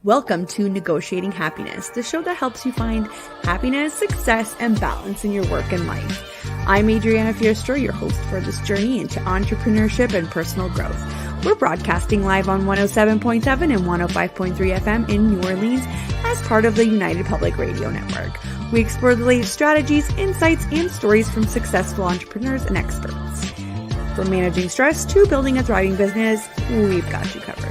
Welcome to Negotiating Happiness, the show that helps you find happiness, success, and balance in your work and life. I'm Adriana Fierastrau, your host for this journey into entrepreneurship and personal growth. We're broadcasting live on 107.7 and 105.3 FM in New Orleans as part of the United Public Radio Network. We explore the latest strategies, insights, and stories from successful entrepreneurs and experts. From managing stress to building a thriving business, we've got you covered.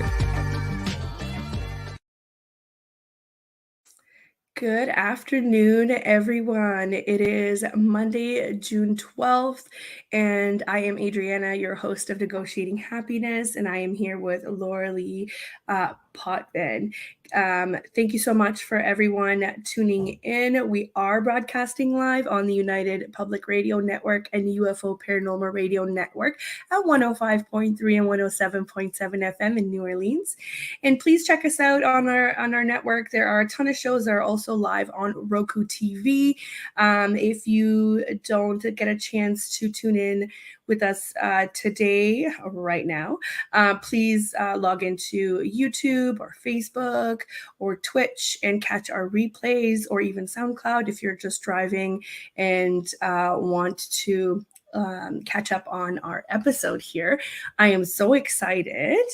Good afternoon, everyone. It is Monday, June 12th, and I am Adriana, your host of Negotiating Happiness, and I am here with Lorilei Potvin. Thank you so much for everyone tuning in. We are broadcasting live on the United Public Radio Network and UFO Paranormal Radio Network at 105.3 and 107.7 FM in New Orleans. And please check us out on our network. There are a ton of shows that are also live on Roku TV. If you don't get a chance to tune in with us today, right now, please log into YouTube or Facebook or Twitch and catch our replays, or even SoundCloud if you're just driving and want to catch up on our episode here. I am so excited.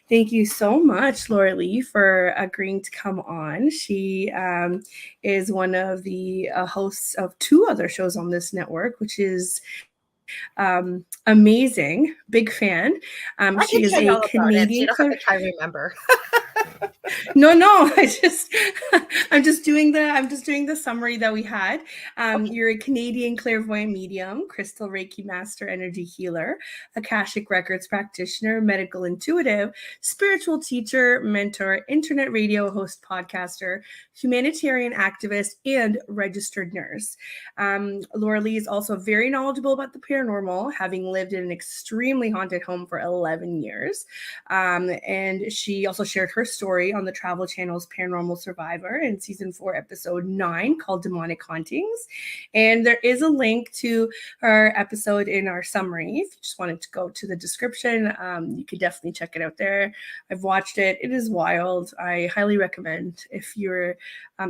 Thank you so much, Lorilei, for agreeing to come on. She is one of the hosts of two other shows on this network, which is amazing. Big fan. She is a Canadian. You don't have to try to remember. No, I'm just doing the summary that we had. Okay. You're a Canadian clairvoyant medium, crystal Reiki master, energy healer, Akashic records practitioner, medical intuitive, spiritual teacher, mentor, internet radio host, podcaster, humanitarian activist, and registered nurse. Lorilei is also very knowledgeable about the paranormal, having lived in an extremely haunted home for 11 years. And she also shared her story on the Travel Channel's Paranormal Survivor in season 4, episode 9, called Demonic Hauntings. And there is a link to her episode in our summary. If you just wanted to go to the description, you could definitely check it out there. I've watched it. It is wild. I highly recommend, if you're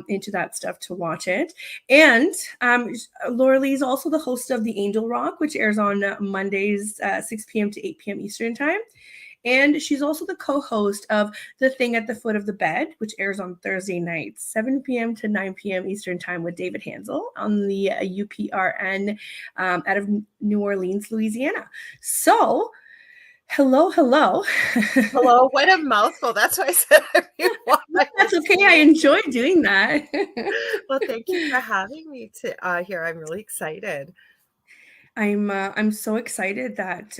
into that stuff, to watch it. And Lorilei is also the host of The Angel Rock, which airs on Mondays, 6 p.m. to 8 p.m. Eastern Time. And she's also the co-host of The Thing at the Foot of the Bed, which airs on Thursday nights, 7 p.m. to 9 p.m. Eastern Time, with David Hanzel on the UPRN out of New Orleans, Louisiana. So, hello. Hello. What a mouthful. That's why I said everyone. That's okay. I enjoy doing that. Well, thank you for having me here. I'm really excited. I'm so excited that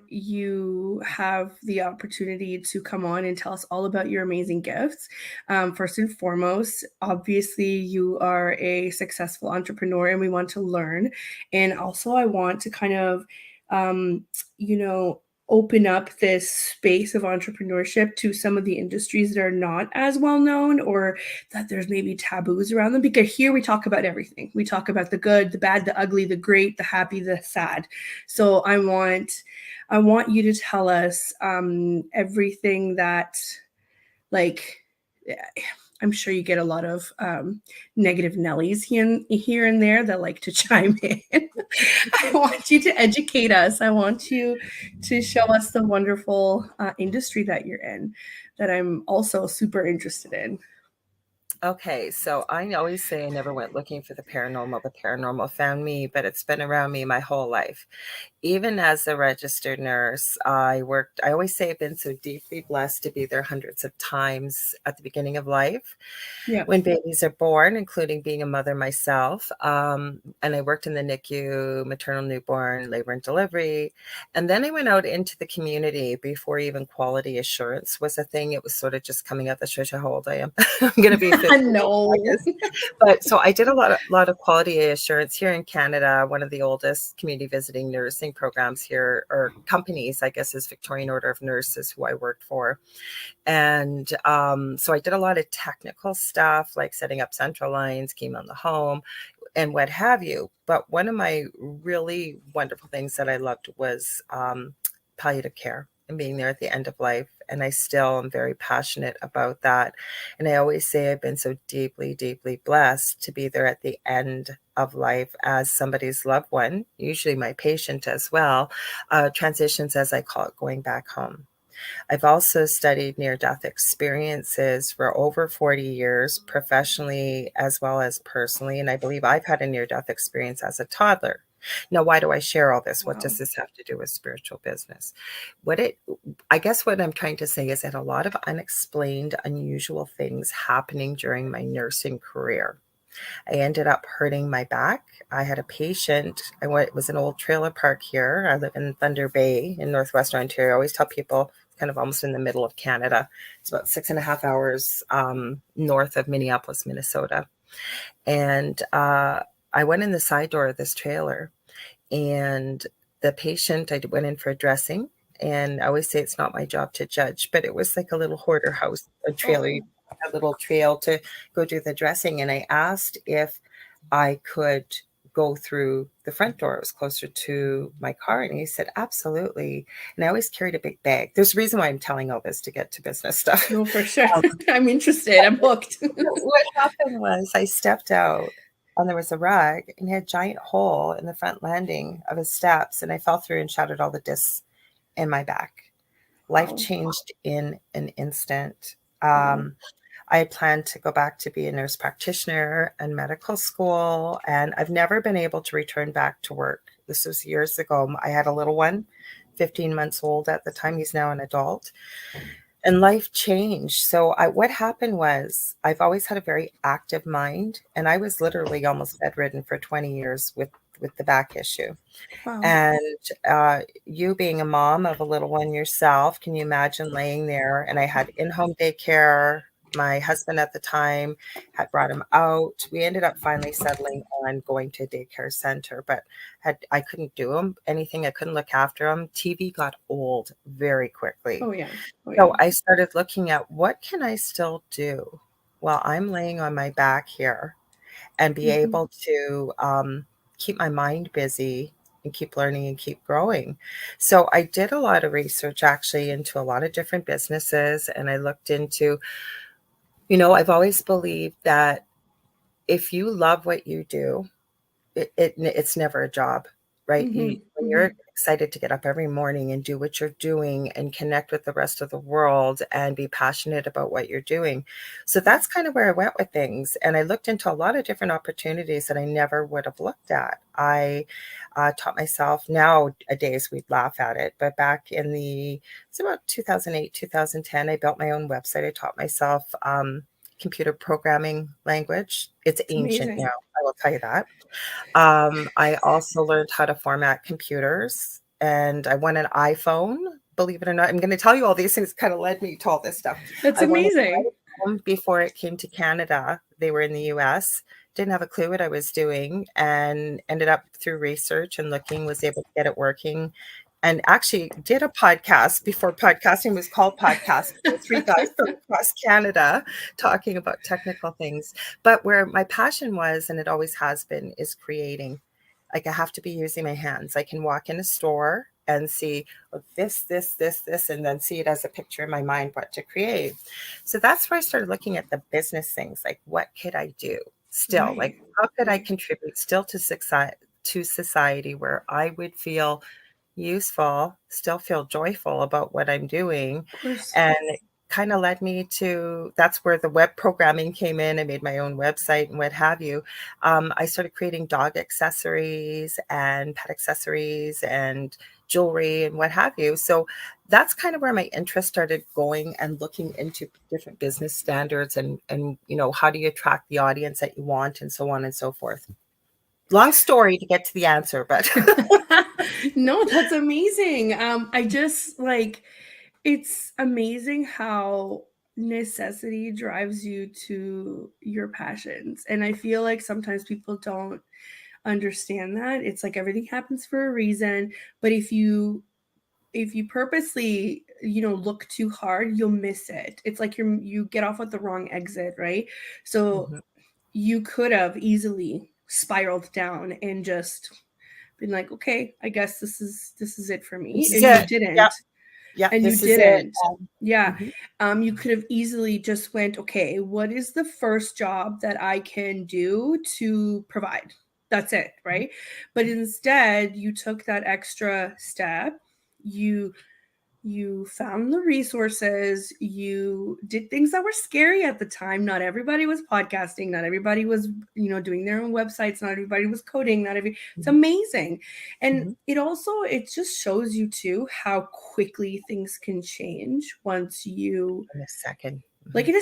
you have the opportunity to come on and tell us all about your amazing gifts. First and foremost, obviously, you are a successful entrepreneur, and we want to learn. And also, I want to kind of, open up this space of entrepreneurship to some of the industries that are not as well known, or that there's maybe taboos around them, because here we talk about everything. We talk about the good, the bad, the ugly, the great, the happy, the sad. So I want you to tell us everything that, like, I'm sure you get a lot of negative Nellies here and there that like to chime in. I want you to educate us. I want you to show us the wonderful industry that you're in, that I'm also super interested in. Okay, so I always say I never went looking for the paranormal. The paranormal found me, but it's been around me my whole life. Even as a registered nurse, I always say I've been so deeply blessed to be there hundreds of times at the beginning of life, when babies are born, including being a mother myself. And I worked in the NICU, maternal newborn, labor and delivery. And then I went out into the community before even quality assurance was a thing. It was sort of just coming out. That shows you how old I am. I'm going to be 50. No. But so I did a lot of quality assurance here in Canada. One of the oldest community visiting nursing programs here, or companies, I guess, is Victorian Order of Nurses, who I worked for. And so I did a lot of technical stuff, like setting up central lines, chemo in the home, and what have you. But one of my really wonderful things that I loved was palliative care and being there at the end of life and I still am very passionate about that. And I always say I've been so deeply, deeply blessed to be there at the end of life as somebody's loved one, usually my patient as well, transitions, as I call it, going back home. I've also studied near-death experiences for over 40 years, professionally as well as personally, and I believe I've had a near-death experience as a toddler. Now, why do I share all this? What Wow. does this have to do with spiritual business? I guess what I'm trying to say is that a lot of unexplained, unusual things happening during my nursing career. I ended up hurting my back. I had a patient. It was an old trailer park here. I live in Thunder Bay in Northwestern Ontario. I always tell people it's kind of almost in the middle of Canada. It's about 6.5 hours north of Minneapolis, Minnesota. And I went in the side door of this trailer, and the patient, I went in for a dressing. And I always say it's not my job to judge, but it was like a little hoarder house, a trailer, Oh, a little trail to go do the dressing. And I asked if I could go through the front door. It was closer to my car. And he said, absolutely. And I always carried a big bag. There's a reason why I'm telling all this, to get to business stuff. no, for sure. I'm interested. I'm hooked. What happened was I stepped out, and there was a rug, and he had a giant hole in the front landing of his steps. And I fell through and shattered all the discs in my back. Life Wow. changed in an instant. Wow. I had planned to go back to be a nurse practitioner and medical school, and I've never been able to return back to work. This was years ago. I had a little one, 15 months old at the time. He's now an adult, and life changed. So what happened was I've always had a very active mind, and I was literally almost bedridden for 20 years with the back issue. Wow. And you being a mom of a little one yourself, can you imagine laying there? And I had in-home daycare. My husband at the time had brought him out. We ended up finally settling on going to a daycare center, but I couldn't do anything. I couldn't look after him. TV got old very quickly. Oh, yeah. Oh, So yeah. I started looking at what can I still do while I'm laying on my back here and be Mm-hmm. able to keep my mind busy and keep learning and keep growing. So I did a lot of research actually into a lot of different businesses, and I looked into, I've always believed that if you love what you do, it's never a job, right? Mm-hmm. When Mm-hmm. you're excited to get up every morning and do what you're doing and connect with the rest of the world and be passionate about what you're doing. So that's kind of where I went with things. And I looked into a lot of different opportunities that I never would have looked at. I taught myself, nowadays we'd laugh at it, but back it's about 2008, 2010, I built my own website. I taught myself computer programming language. It's It's ancient now, amazing. I will tell you that. I also learned how to format computers, and I won an iPhone. Believe it or not, I'm going to tell you all these things. Kind of led me to all this stuff. That's I won an amazing. iPhone before it came to Canada. They were in the US. Didn't have a clue what I was doing, and ended up through research and looking, was able to get it working. And actually did a podcast before podcasting was called podcast. Three guys from across Canada talking about technical things. But where my passion was, and it always has been, is creating. Like I have to be using my hands. I can walk in a store and see this, and then see it as a picture in my mind, what to create. So that's where I started looking at the business things, like what could I do still? Right. Like how could I Right. contribute still to society where I would feel useful, still feel joyful about what I'm doing. Of course. And it kind of led me to, that's where the web programming came in. I made my own website and what have you. I started creating dog accessories and pet accessories and jewelry and what have you. So that's kind of where my interest started going, and looking into different business standards and how do you attract the audience that you want, and so on and so forth. Long story to get to the answer, but No, that's amazing. I just like, it's amazing how necessity drives you to your passions. And I feel like sometimes people don't understand that. It's like everything happens for a reason, but if you purposely, look too hard, you'll miss it. It's like you get off at the wrong exit, right? So Mhm. you could have easily spiraled down and just been like, okay, I guess this is it for me, This is and you it. Yeah. didn't. Yeah, and you this is it. didn't. Yeah. Mhm, You could have easily just went, okay, what is the first job that I can do to provide? That's it, mhm, right? But instead, you took that extra step. You you found the resources, you did things that were scary at the time. Not everybody was podcasting, not everybody was, doing their own websites, not everybody was coding, not every it's mhm, amazing. And mhm. it just shows you too how quickly things can change once you, In a second. like, Mhm, in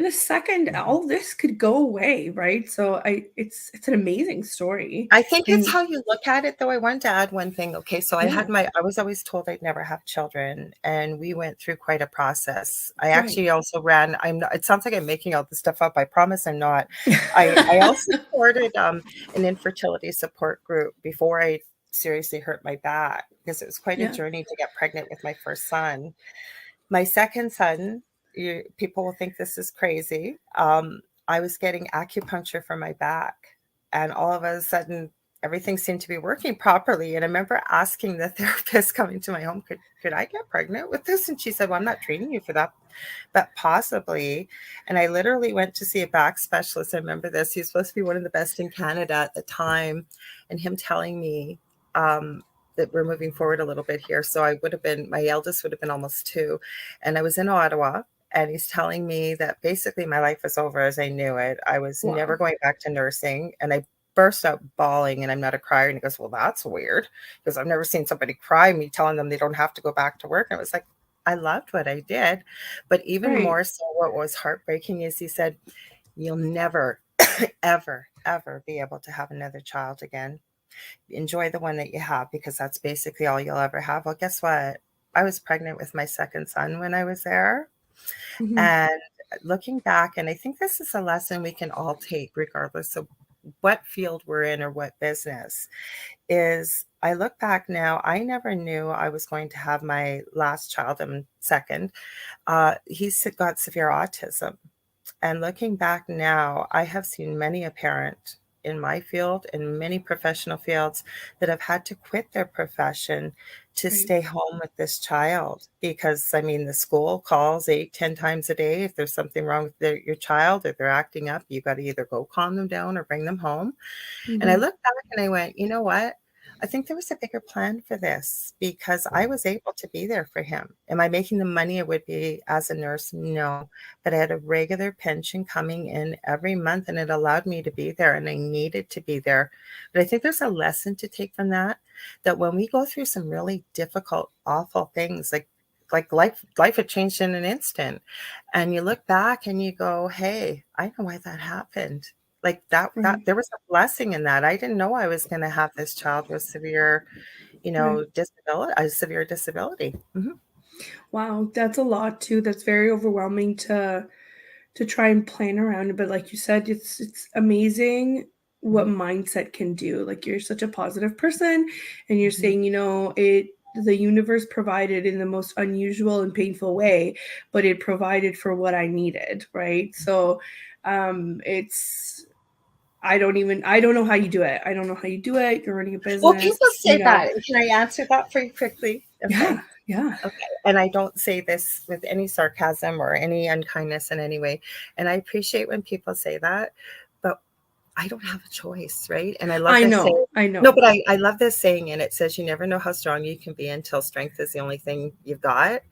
a second mhm. all this could go away, right? So I it's an amazing story. I think it's And how you look at it, though. I wanted to add one thing. Okay, so yeah, I was always told I'd never have children, and we went through quite a process. I right. actually also ran, I'm not, it sounds like I'm making all this stuff up. I promise I'm not. I also started an infertility support group before I seriously hurt my back because it was quite a Yeah. journey to get pregnant with my first son. My second son, people will think this is crazy. I was getting acupuncture for my back, and all of a sudden, everything seemed to be working properly. And I remember asking the therapist coming to my home, could I get pregnant with this? And she said, well, I'm not treating you for that, but possibly. And I literally went to see a back specialist. I remember this. He was supposed to be one of the best in Canada at the time, and him telling me, that we're moving forward a little bit here. So my eldest would have been almost 2. And I was in Ottawa, and he's telling me that basically my life was over as I knew it. I was never Wow. going back to nursing. And I burst out bawling, and I'm not a crier. And he goes, well, that's weird, because I've never seen somebody cry, me telling them they don't have to go back to work. And I was like, I loved what I did. But even Right. more so, what was heartbreaking is he said, you'll never, ever, ever be able to have another child again. Enjoy the one that you have, because that's basically all you'll ever have. Well, guess what? I was pregnant with my second son when I was there. Mhm. And looking back, and I think this is a lesson we can all take, regardless of what field we're in or what business, is I look back now, I never knew I was going to have my last child and second. He's got severe autism. And looking back now, I have seen many a parent in my field and many professional fields that have had to quit their profession to Right. stay home with this child, because I mean the school calls 8, 10 times a day. If there's something wrong with your child, if they're acting up, you got to either go calm them down or bring them home. And I Mhm. looked back and I went, you know what? I think there was a bigger plan for this, because I was able to be there for him. Am I making the money I would be as a nurse? No. But I had a regular pension coming in every month, and it allowed me to be there, and I needed to be there. But I think there's a lesson to take from that, that when we go through some really difficult, awful things, like life had changed in an instant, and you look back and you go, hey, I know why that happened. Like that Right. there was a blessing in that. I didn't know I was gonna have this child with severe, Right. disability, a severe disability. Mhm, Wow, that's a lot too. That's very overwhelming to try and plan around. But like you said, it's amazing what mhm, mindset can do. Like, you're such a positive person, and you're mhm. saying, the universe provided in the most unusual and painful way, but it provided for what I needed, right? So it's I don't know how you do it. I don't know how you do it. You're running a Well, business, people say that, and can I answer that for you quickly? Yeah, Okay. yeah, Okay, and I don't say this with any sarcasm or any unkindness in any way, and I appreciate when people say that, but I don't have a choice, right? And I love I this saying. know, I No, know. but I love this saying, and it says, "You never know how strong you can be until strength is the only thing you've got."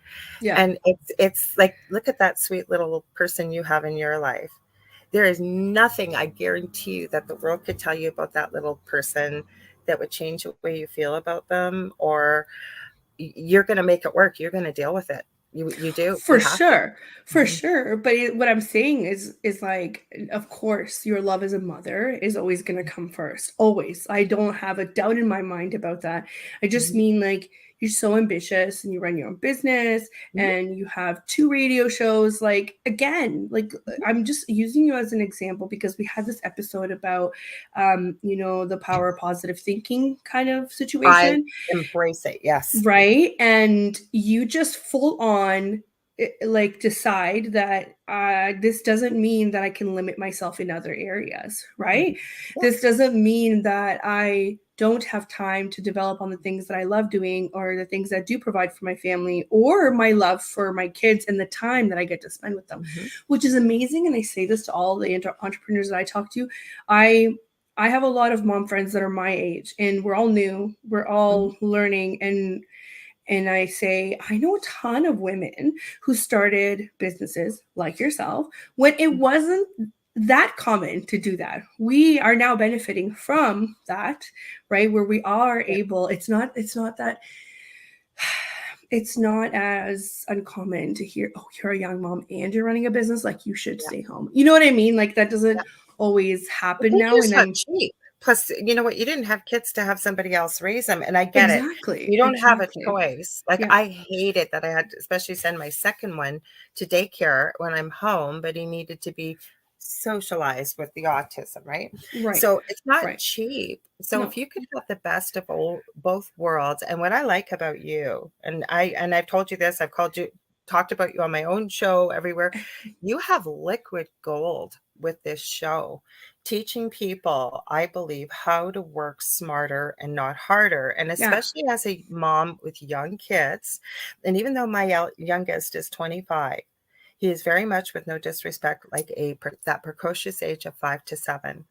Yeah, And it's like, look at that sweet little person you have in your life. There is nothing, I guarantee you, that the world could tell you about that little person that would change the way you feel about them, or you're going to make it work. You're going to deal with it. You do. You for have to. sure, for Mhm, sure. But what I'm saying is like, of course, your love as a mother is always going to come first. Always. I don't have a doubt in my mind about that. I just mhm, mean, like, you're so ambitious and you run your own business mhm, and you have 2 radio shows. Like, again, like, mhm. I'm just using you as an example because we had this episode about the power of positive thinking kind of I situation. embrace it. Yes. Right? And you just full on, like, decide that this doesn't mean that I can limit myself in other areas, Mhm. right? Yeah. This doesn't mean that I don't have time to develop on the things that I love doing, or the things that do provide for my family, or my love for my kids and the time that I get to spend with them, which is amazing. And I say this to all the entrepreneurs that I talk to. I have a lot of mom friends that are my age, and we're all new, we're all learning, and I say, I know a ton of women who started businesses like yourself when it wasn't that common to do that. We are now benefiting from that, right? Where we are able, it's not that it's not as uncommon to hear, oh, you're a young mom and you're running a business, like you should stay home. You know what I mean? Like that doesn't always happen now. And not I'm cheap. Plus, you know what? You didn't have kids to have somebody else raise them. And I get it. exactly, You don't have a exactly. choice. Like, Yeah. I hated that I had to especially send my second one to daycare when I'm home, but he needed to be socialized with the autism, right? Right. So it's not Right. cheap. So No. if you could have the best of both worlds, and what I like about you, and I've told you this, I've talked about you on my own show everywhere, you have liquid gold with this show, teaching people, I believe, how to work smarter and not harder. And Yeah. especially as a mom with young kids, and even though my youngest is 25, he is very much, with no disrespect, like that precocious age of 5 to 7.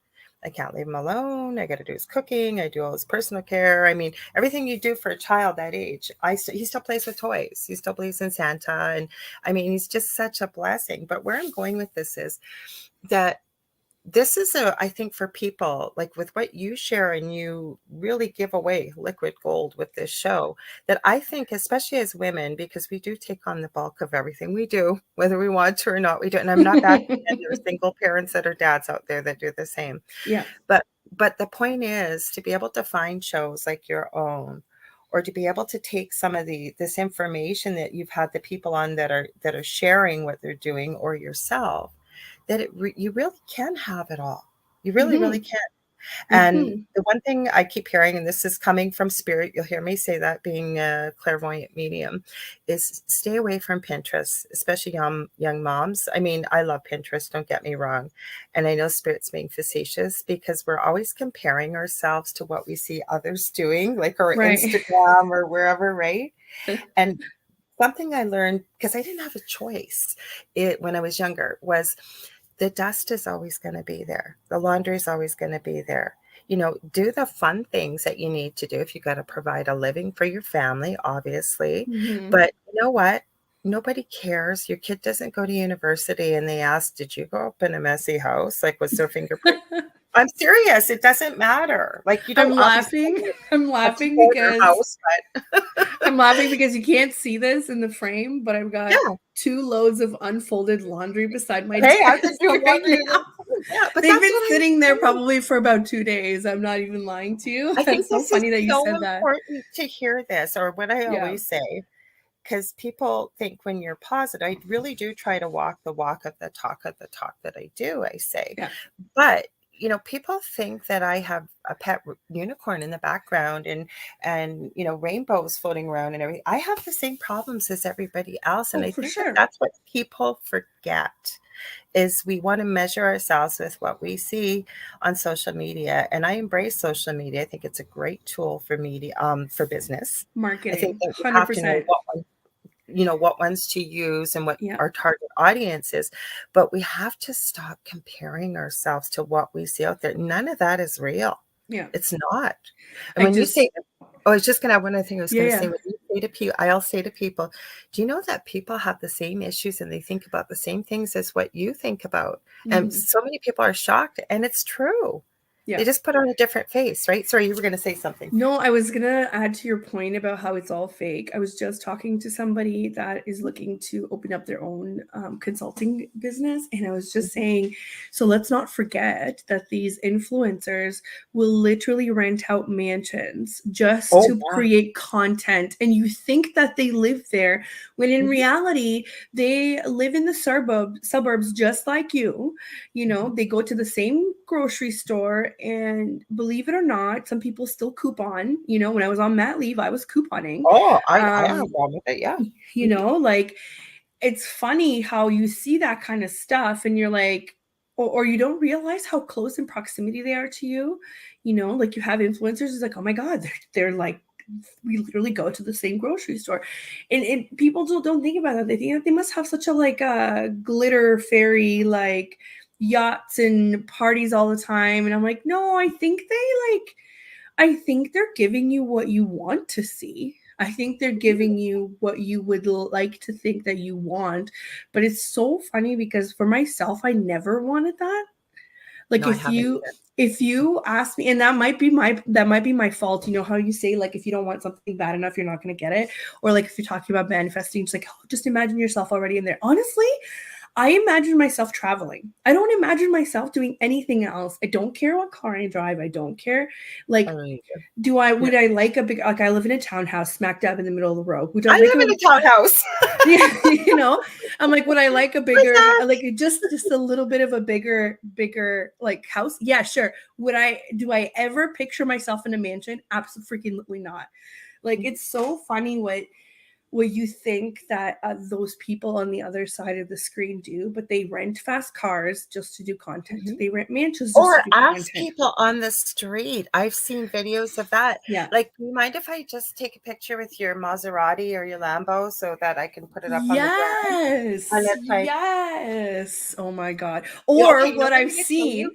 I can't leave him alone. I got to do his cooking. I do all his personal care. I mean, everything you do for a child that age. He still plays with toys. He still believes in Santa, and I mean, he's just such a blessing. But where I'm going with this is that this is I think for people, like with what you share, and you really give away liquid gold with this show, that I think, especially as women, because we do take on the bulk of everything we do, whether we want to or not, we do. And I'm not bashing men. There are single parents that are dads out there that do the same. Yeah. But the point is to be able to find shows like your own, or to be able to take some of this information that you've had the people on that are sharing what they're doing, or yourself, that you really can have it all. You really, really can. And the one thing I keep hearing, and this is coming from spirit, you'll hear me say that, being a clairvoyant medium, is stay away from Pinterest, especially young moms. I mean, I love Pinterest, don't get me wrong. And I know spirit's being facetious, because we're always comparing ourselves to what we see others doing, like our Right. Instagram or wherever, right? And something I learned, because I didn't have a choice when I was younger, was the dust is always going to be there. The laundry is always going to be there. Do the fun things that you need to do if you got to provide a living for your family, obviously. But you know what? Nobody cares. Your kid doesn't go to university and they ask, did you grow up in a messy house? Like, was there fingerprint? I'm serious. It doesn't matter. Like, you I'm don't obviously laughing. I'm a laughing two-quarter because house, but I'm laughing because you can't see this in the frame, but I've got yeah. 2 loads of unfolded laundry beside my Hey, I've desk been doing right laundry. now. Yeah, but They've that's been what I'm sitting there saying. probably for about 2 days. I'm not even lying to you. I think That's so this is funny that you so said that. important to hear this, or what I Yeah. always say, because people think when you're positive, I really do try to walk the walk of the talk that I do, I say. Yeah. But, people think that I have a pet unicorn in the background, and rainbows floating around and everything. I have the same problems as everybody else. And Oh, I for think that sure. that's what people forget, is we want to measure ourselves with what we see on social media. And I embrace social media. I think it's a great tool for media, for business. I think Marketing, that we have to know 100%. what ones to use and what Yeah. our target audience is. But we have to stop comparing ourselves to what we see out there. None of that is real. Yeah. It's not. And I when you say, just oh, I was just gonna have one other thing I was Yeah, gonna yeah. say. When you say to people, I'll say to people, do you know that people have the same issues and they think about the same things as what you think about? And so many people are shocked, and it's true. Yeah. They just put on a different face, right? Sorry, you were gonna say something. No, I was gonna add to your point about how it's all fake. I was just talking to somebody that is looking to open up their own consulting business, and I was just saying, so let's not forget that these influencers will literally rent out mansions just Oh to yeah. create content, and you think that they live there, when in reality they live in the suburbs just like you. They go to the same grocery store, and believe it or not, some people still coupon. When I was on mat leave, I was couponing. Oh, I have a problem with it. Yeah. Like, it's funny how you see that kind of stuff and you're like, or you don't realize how close in proximity they are to you. You know, like you have influencers, it's like, oh my God, they're like, we literally go to the same grocery store. And people don't think about that. They think that they must have such a like glitter fairy, like yachts and parties all the time. And I'm like, no, I think they're giving you what you want to see. I think they're giving you what you would like to think that you want. But it's so funny because for myself, I never wanted that. Like No, I haven't either. if you ask me, and that might be my fault. You know how you say, like, if you don't want something bad enough, you're not going to get it. Or like if you're talking about manifesting, it's like, oh, just imagine yourself already in there. Honestly, I imagine myself traveling. I don't imagine myself doing anything else. I don't care what car I drive. I don't care. I Like, don't either. would I like a big, like, I live in a townhouse smack dab in the middle of the road. Would I I like live a, in a townhouse. yeah, I'm like, would I like a Where's bigger, that? like just a little bit of a bigger like house? Yeah, sure. Do I ever picture myself in a mansion? Absolutely not. Like, it's so funny what you think that those people on the other side of the screen do, but they rent fast cars just to do content. They rent mansions just to Or do ask content. people on the street. I've seen videos of that. Yeah. Like, do you mind if I just take a picture with your Maserati or your Lambo so that I can put it up on the ground? And Yes. it's like, Yes. Oh my God. yeah, okay, Or you know what what I'm I've going to tell you? seen.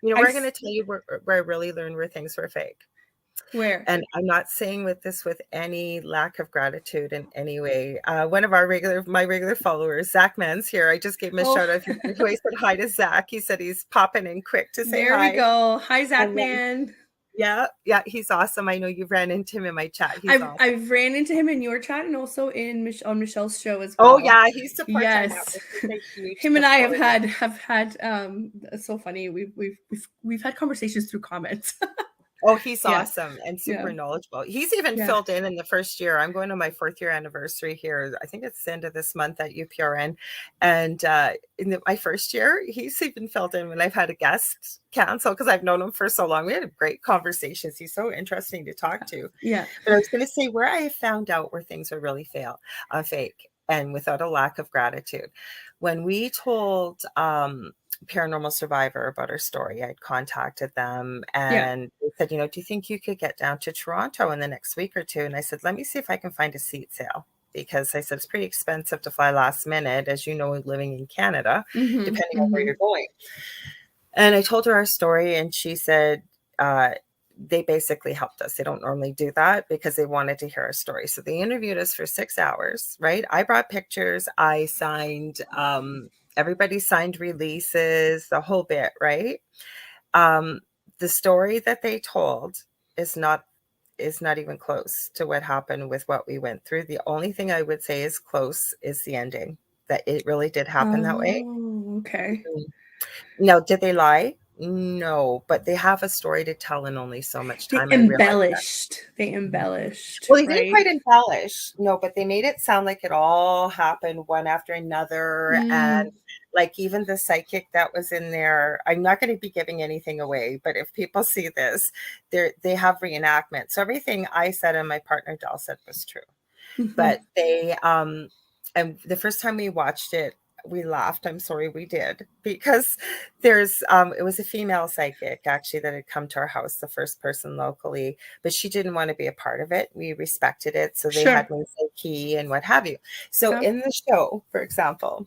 You know, I've we're going to tell you where I really learned where things were fake. Where? And I'm not saying with any lack of gratitude in any way. One of my regular followers, Zach Mans here. I just gave him a Oh, shout out. Who I said hi to Zach. He said he's popping in quick to say there we hi. go. Hi, Zach And then, Man. yeah, he's awesome. I know you've ran into him in my chat. He's I've awesome. I've ran into him in your chat and also on Michelle's show as Oh well. yeah, he supports our Yes. network. He's a huge Him and I have supporter. had it's so funny. We've had conversations through comments. Oh, he's Yeah. awesome and Yeah. super knowledgeable. He's even Yeah. filled in the first year. I'm going to my 4th year anniversary here. I think it's the end of this month at UPRN. And my first year, he's even filled in when I've had a guest cancel because I've known him for so long. We had great conversations. He's so interesting to talk to. Yeah. But I was going to say where I have found out where things are really fake and without a lack of gratitude. When we told Paranormal Survivor about our story, I'd contacted them Yeah. and they said, do you think you could get down to Toronto in the next week or two? And I said, let me see if I can find a seat sale. Because I said, it's pretty expensive to fly last minute, as you know, living in Canada, depending on where you're going. And I told her our story and she said, they basically helped us. They don't normally do that because they wanted to hear our story. So they interviewed us for 6 hours, right? I brought pictures. I signed, everybody signed releases, the whole bit, right? The story that they told is not even close to what happened with what we went through. The only thing I would say is close is the ending, that it really did happen that way. Oh, okay. Now, did they lie? No, but they have a story to tell in only so much They time. I realized that. embellished, Well, they didn't right? quite embellish, no, but they made it sound like it all happened one after another. And like even the psychic that was in there, I'm not going to be giving anything away, but if people see this, they have reenactment. So everything I said and my partner Del said was true. But they and the first time we watched it, we laughed. I'm sorry we did, because there's it was a female psychic actually that had come to our house, the first person locally, but she didn't want to be a part of it. We respected it, so they had Sure. me say key and what have you. So Yeah. in the show, for example,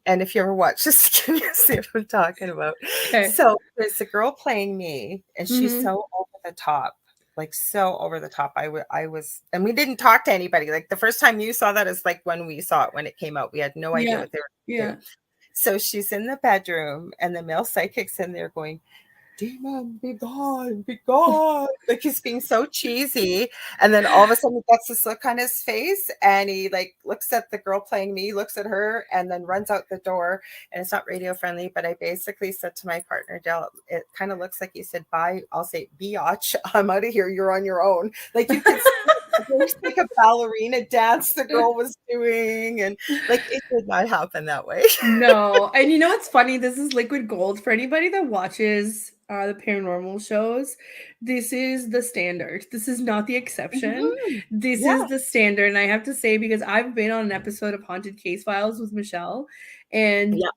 and if you ever watch this, can you see what I'm talking about? Okay. So there's a girl playing me, and she's so over the top, like so over the top. I was, and we didn't talk to anybody. Like the first time you saw that is like when we saw it when it came out. We had no idea Yeah. what they were Yeah. doing. So she's in the bedroom, and the male psychic's in there going, "Demon, be gone, be gone." Like he's being so cheesy. And then all of a sudden he gets this look on his face and he like looks at the girl playing me, looks at her, and then runs out the door. And it's not radio friendly, but I basically said to my partner, Del, it kind of looks like he said, bye. I'll say, biatch, I'm out of here. You're on your own. Like you could see like a ballerina dance the girl was doing. And like it did not happen that way. No. And you know what's funny? This is liquid gold for anybody that watches the paranormal shows. This is the standard. This is not the exception. This Yeah. is the standard. And I have to say, because I've been on an episode of Haunted Case Files with Michelle, and Yeah.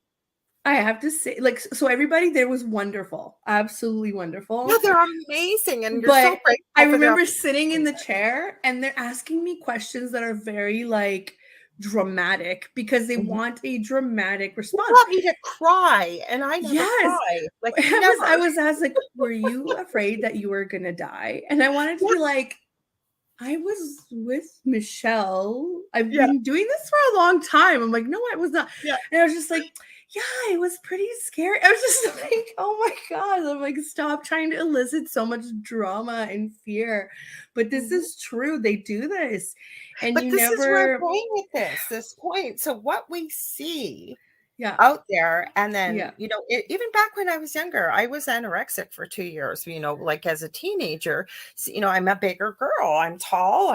I have to say, like, so everybody there was wonderful, absolutely Yeah, wonderful. they're amazing, and you're so But I grateful for the remember opportunity sitting to in do the that. chair and they're asking me questions that are very like dramatic because they Mhm. want a dramatic You response. want me to cry, and I never Yes. cry, like, I never. was asked like, "Were you afraid that you were gonna die?" And I wanted to Yeah, be like, "I was with Michelle. I've yeah, been doing this for a long time." I'm like, "No, I was not." yeah. And I was just like, "Yeah, it was pretty scary." I was just like, "Oh my god." I'm like, "Stop trying to elicit so much drama and fear." But this Mhm. is true. They do this. And But you this is where I'm never going with this point. So what we see yeah. out there, and then, Yeah. even back when I was younger, I was anorexic for 2 years, like, as a teenager. I'm a bigger girl, I'm tall,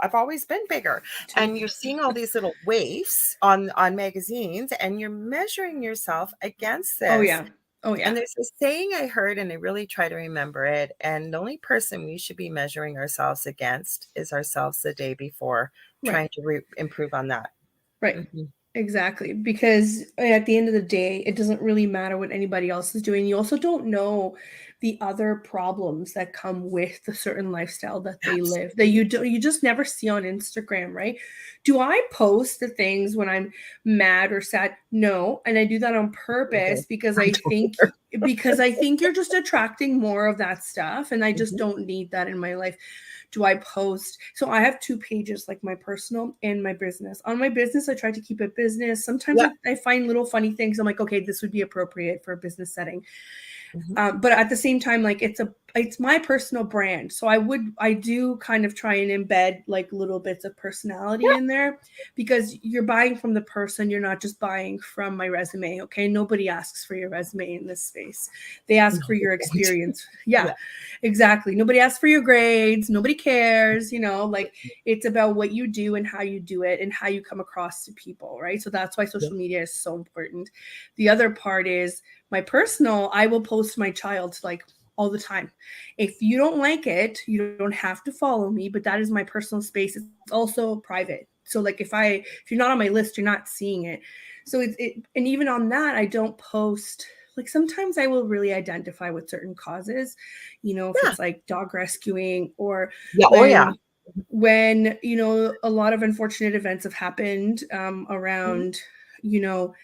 I've always been bigger, Too. and you're seeing all these little waifs on magazines, and you're measuring yourself against Oh this. yeah. Oh And yeah. there's this saying I heard, and I really try to remember it, and the only person we should be measuring ourselves against is ourselves the day before, Right. trying to improve on that. Right. Mhm. Exactly. Because at the end of the day, it doesn't really matter what anybody else is doing. You also don't know the other problems that come with the certain lifestyle that they live that Absolutely. you just never see on Instagram, right? Do I post the things when I'm mad or sad? No, and I do that on Okay. purpose because I I don't think either. you're just attracting more of that stuff and I just Mhm. don't need that in my life. Do I post? So I have two pages, like my personal and my business. On my business, I try to keep it business. Sometimes Yeah. I find little funny things. I'm like, okay, this would be appropriate for a business setting. Mhm. But at the same time, like it's my personal brand. So I do kind of try and embed like little bits of personality Yeah. in there because you're buying from the person. You're not just buying from my resume. Okay. Nobody asks for your resume in this space. They No, ask for they your don't. experience. Yeah, Yeah. exactly. Nobody asks for your grades. Nobody cares, like it's about what you do and how you do it and how you come across to people. Right. So that's why Yeah. social media is so important. The other part is my personal, I will post my child like all the time. If you don't like it, you don't have to follow me, but that is my personal space. It's also private. So like if you're not on my list, you're not seeing it. So and even on that, I don't post like sometimes I will really identify with certain causes, if Yeah. it's like dog rescuing or Yeah. Oh, yeah. when a lot of unfortunate events have happened Mhm. around you know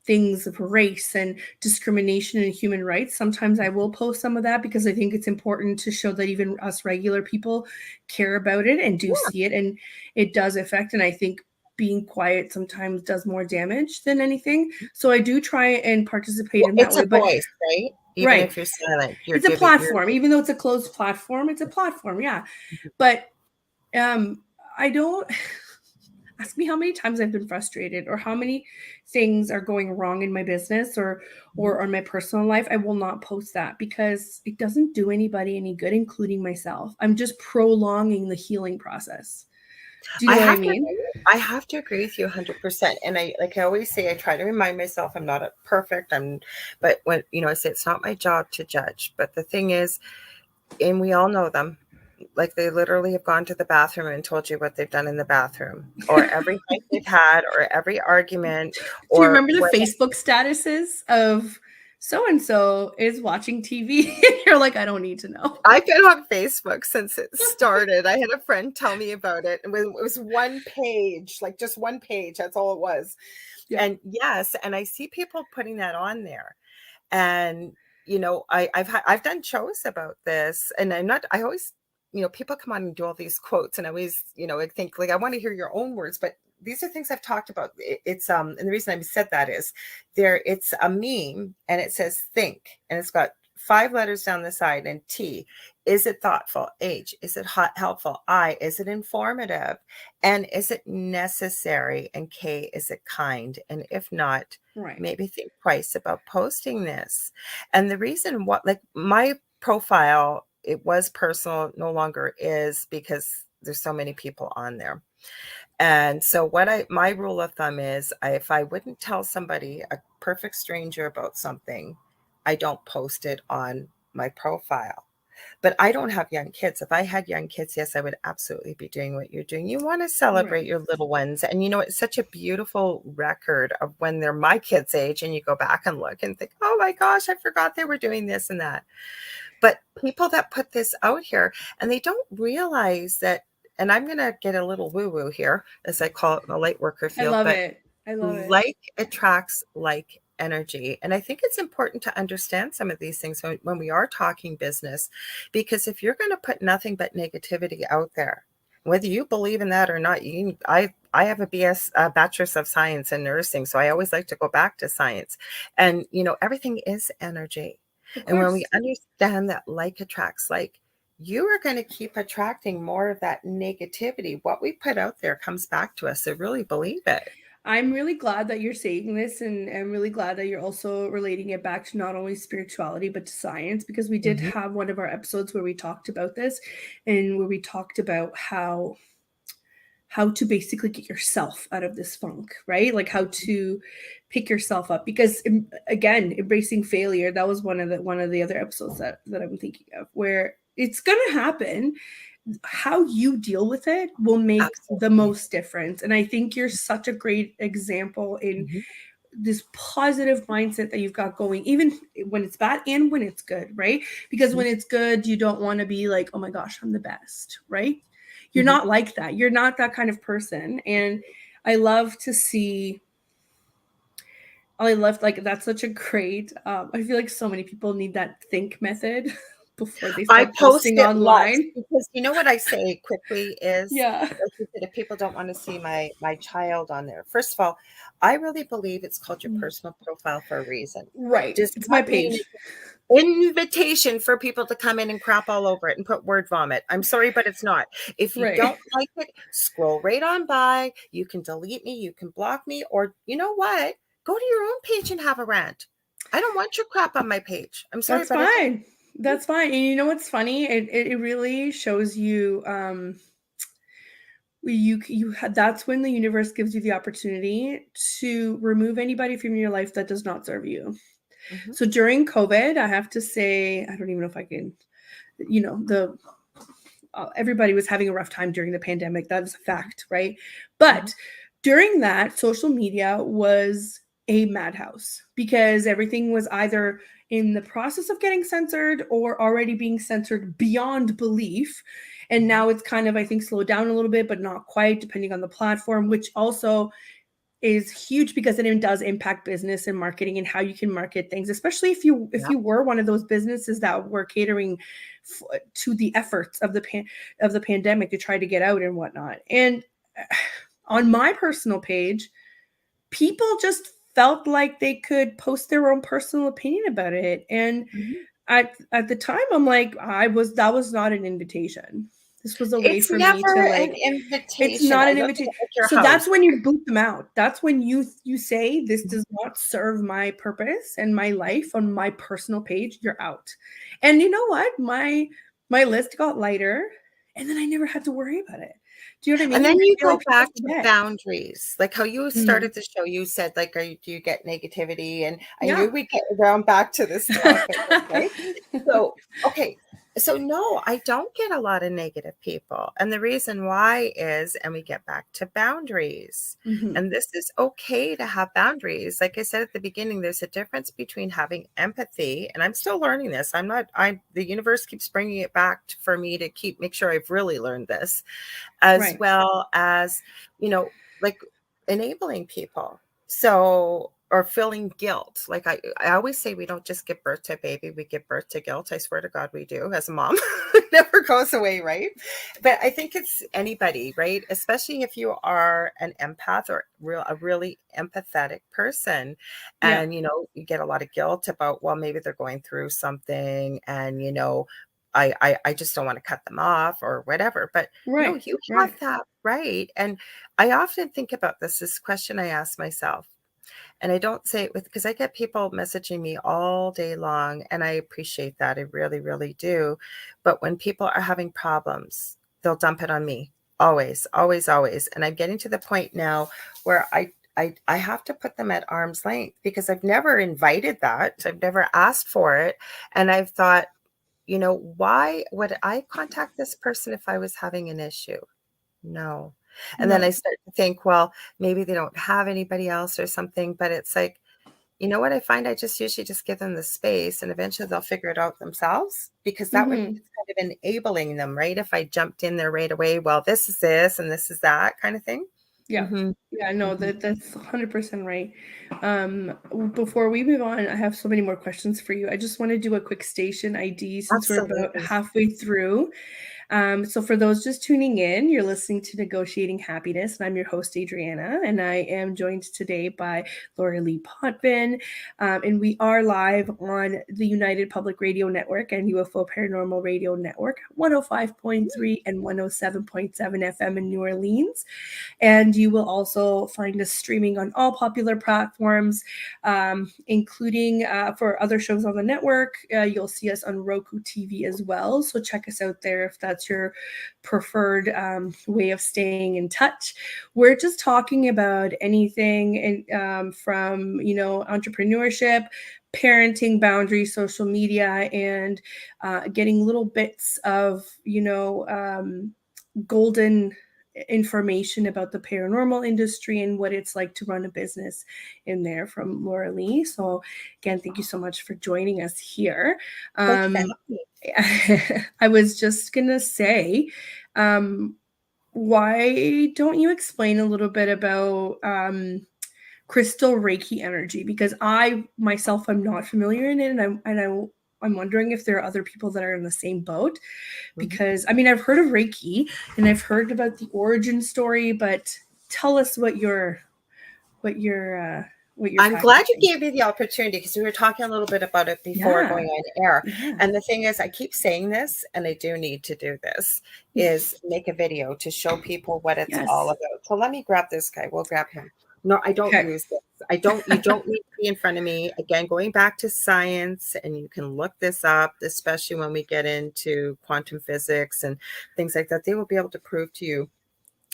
things of race and discrimination and human rights. Sometimes I will post some of that because I think it's important to show that even us regular people care about it and do Yeah. see it, and it does affect. And I think being quiet sometimes does more damage than anything. So I do try and participate Well, in that it's way. a But voice, right? Even right, if you're silent, it's a platform, even though it's a closed platform. It's a platform, yeah. But I don't ask me how many times I've been frustrated or how many things are going wrong in my business Mhm. or on my personal life. I will not post that because it doesn't do anybody any good, including myself. I'm just prolonging the healing process. Do you I know what I have to mean? I have to agree with you 100%, and I always say, I try to remind myself I'm not a perfect, but when, I say it's not my job to judge, but the thing is, and we all know them, like, they literally have gone to the bathroom and told you what they've done in the bathroom, or every fight they've had, or every argument, Do you or remember the what. Facebook statuses of so and so is watching TV? You're like, I don't need to know. I've been on Facebook since it started. I had a friend tell me about it, and it was one page, like, just one page, that's all it was. Yeah. And yes, and I see people putting that on there. And, I've done shows about this, and I always, people come on and do all these quotes, and I always, I think, like, I want to hear your own words, but these are things I've talked about. And the reason I said that is it's a meme, and it says think, and it's got 5 letters down the side, and T, is it thoughtful? H, is it helpful? I, is it informative? And is it necessary? And K, is it kind? And if not, Right. maybe think twice about posting this. And the reason, like, my profile, it was personal, no longer is, because there's so many people on there. And so my rule of thumb is, if I wouldn't tell somebody, a perfect stranger, about something, I don't post it on my profile. But I don't have young kids. If I had young kids, yes, I would absolutely be doing what you're doing. You want to celebrate Right. your little ones. And, it's such a beautiful record of when they're my kids' age and you go back and look and think, oh my gosh, I forgot they were doing this and that. But people that put this out here and they don't realize that, and I'm going to get a little woo-woo here, as I call it in the light worker I field, love but it. I love it. like attracts like energy. And I think it's important to understand some of these things when we are talking business, because if you're going to put nothing but negativity out there, whether you believe in that or not, I have a BS, Bachelor's of Science in nursing, so I always like to go back to science. And everything is energy. Of And when we course. understand that like attracts like, you are going to keep attracting more of that negativity. What we put out there comes back to us. So really believe it. I'm really glad that you're saying this, and I'm really glad that you're also relating it back to not only spirituality but to science, because we did Mhm, have one of our episodes where we talked about this, and where we talked about how to basically get yourself out of this funk, right? Like how to pick yourself up, because again, embracing failure, that was one of the other episodes that I'm thinking of, where it's going to happen. How you deal with it will make the absolutely. most difference. And I think you're such a great example in Mhm, this positive mindset that you've got going, even when it's bad and when it's good, right? Because mhm, when it's good, you don't want to be like, oh my gosh, I'm the best, right? You're mhm. not like that. You're not that kind of person. And I love to see, I love, like, that's such a great, I feel like so many people need that think method before they I start post posting it lots online. because what I say quickly is, Yeah. like you said, if people don't want to see my child on there, first of all, I really believe it's called your personal profile for a reason. Right. Does It's my not mean page. invitation for people to come in and crap all over it and put word vomit. I'm sorry, but it's not. If you Right. don't like it, scroll right on by. You can delete me, you can block me, or you know what? Go to your own page and have a rant. I don't want your crap on my page. I'm sorry, That's but I don't. fine. That's fine. And you know what's funny? It really shows you, that's when the universe gives you the opportunity to remove anybody from your life that does not serve you. Mhm, So during COVID, I have to say, I don't even know if I can, the everybody was having a rough time during the pandemic. That was a fact, right? mhm. But during that, social media was a madhouse, because everything was either in the process of getting censored or already being censored beyond belief. And Mhm. now it's kind of, I think, slowed down a little bit, but not quite, depending on the platform, which also is huge, because it does impact business and marketing and how you can market things, especially if Yep. you were one of those businesses that were catering to the efforts of the pandemic to try to get out and whatnot. And on my personal page, people just felt like they could post their own personal opinion about it. And Mhm. at the time, I'm like, that was not an invitation. This was a way It's for me to, never an like, it's invitation. not I an look at invitation. it like your So that's house. when you boot them out. That's when you say, this Mhm. does not serve my purpose and my life on my personal page. You're out. And you know what? My list got lighter, and then I never had to worry about it. Do you know what I And mean? then I you feel like go people back to forget. boundaries, like how you Mhm. started the show. You said, like, do you get negativity? And I knew Yeah. we'd get around back to this topic. Okay. So, okay. So, no, I don't get a lot of negative people. And the reason why is, and we get back to boundaries. Mhm. And this is okay to have boundaries. Like I said at the beginning, there's a difference between having empathy, and I'm still learning this. The universe keeps bringing it back for me to make sure I've really learned this, as Right. well as, like enabling people. So, or feeling guilt. Like I always say, we don't just give birth to a baby, we give birth to guilt. I swear to God, we do as a mom. It never goes away, right? But I think it's anybody, right? Especially if you are an empath or a really empathetic person. Yeah. And, you get a lot of guilt about, well, maybe they're going through something and, I just don't want to cut them off or whatever. But no, Right. you have Right. that right. And I often think about this question I ask myself, and I don't say it because I get people messaging me all day long, and I appreciate that. I really, really do. But when people are having problems, they'll dump it on me. Always, always, always. And I'm getting to the point now where I have to put them at arm's length because I've never invited that. I've never asked for it. And I've thought, why would I contact this person if I was having an issue? No. And then I No. start to think, well, maybe they don't have anybody else or something, but it's like, you know what I find? I just usually just give them the space and eventually they'll figure it out themselves, because that would be Mm-hmm. kind of enabling them, right? If I jumped in there right away, well, this is this and this is that kind of thing. Yeah. Hmm. Yeah, no, Hmm. that's 100% right. Before we move on, I have so many more questions for you. I just want to do a quick station ID since we're about Absolutely. halfway through. So for those just tuning in, you're listening to Negotiating Happiness, and I'm your host, Adriana, and I am joined today by Lorilei Potvin, and we are live on the United Public Radio Network and UFO Paranormal Radio Network, 105.3 and 107.7 FM in New Orleans. And you will also find us streaming on all popular platforms, including for other shows on the network. You'll see us on Roku TV as well. So check us out there if that's your preferred way of staying in touch. We're just talking about anything from, entrepreneurship, parenting, boundaries, social media, and getting little bits of, golden information about the paranormal industry and what it's like to run a business in there from Lorilei. So again, thank you so much for joining us here. Thank you for having me. I was just gonna say, why don't you explain a little bit about crystal Reiki energy? Because I myself am not familiar in it, I'm wondering if there are other people that are in the same boat, Mhm. because I mean I've heard of Reiki and I've heard about the origin story, but tell us what you're I'm glad you practicing. gave me the opportunity, because we were talking a little bit about it before Yeah, going on air. yeah, And the thing is, I keep saying this, and I do need to do this, is make a video to show people what it's all yes. about. So let me grab this guy. We'll grab him. No, I don't Okay. use this. You don't need to be in front of me. Again, going back to science, and you can look this up, especially when we get into quantum physics and things like that. They will be able to prove to you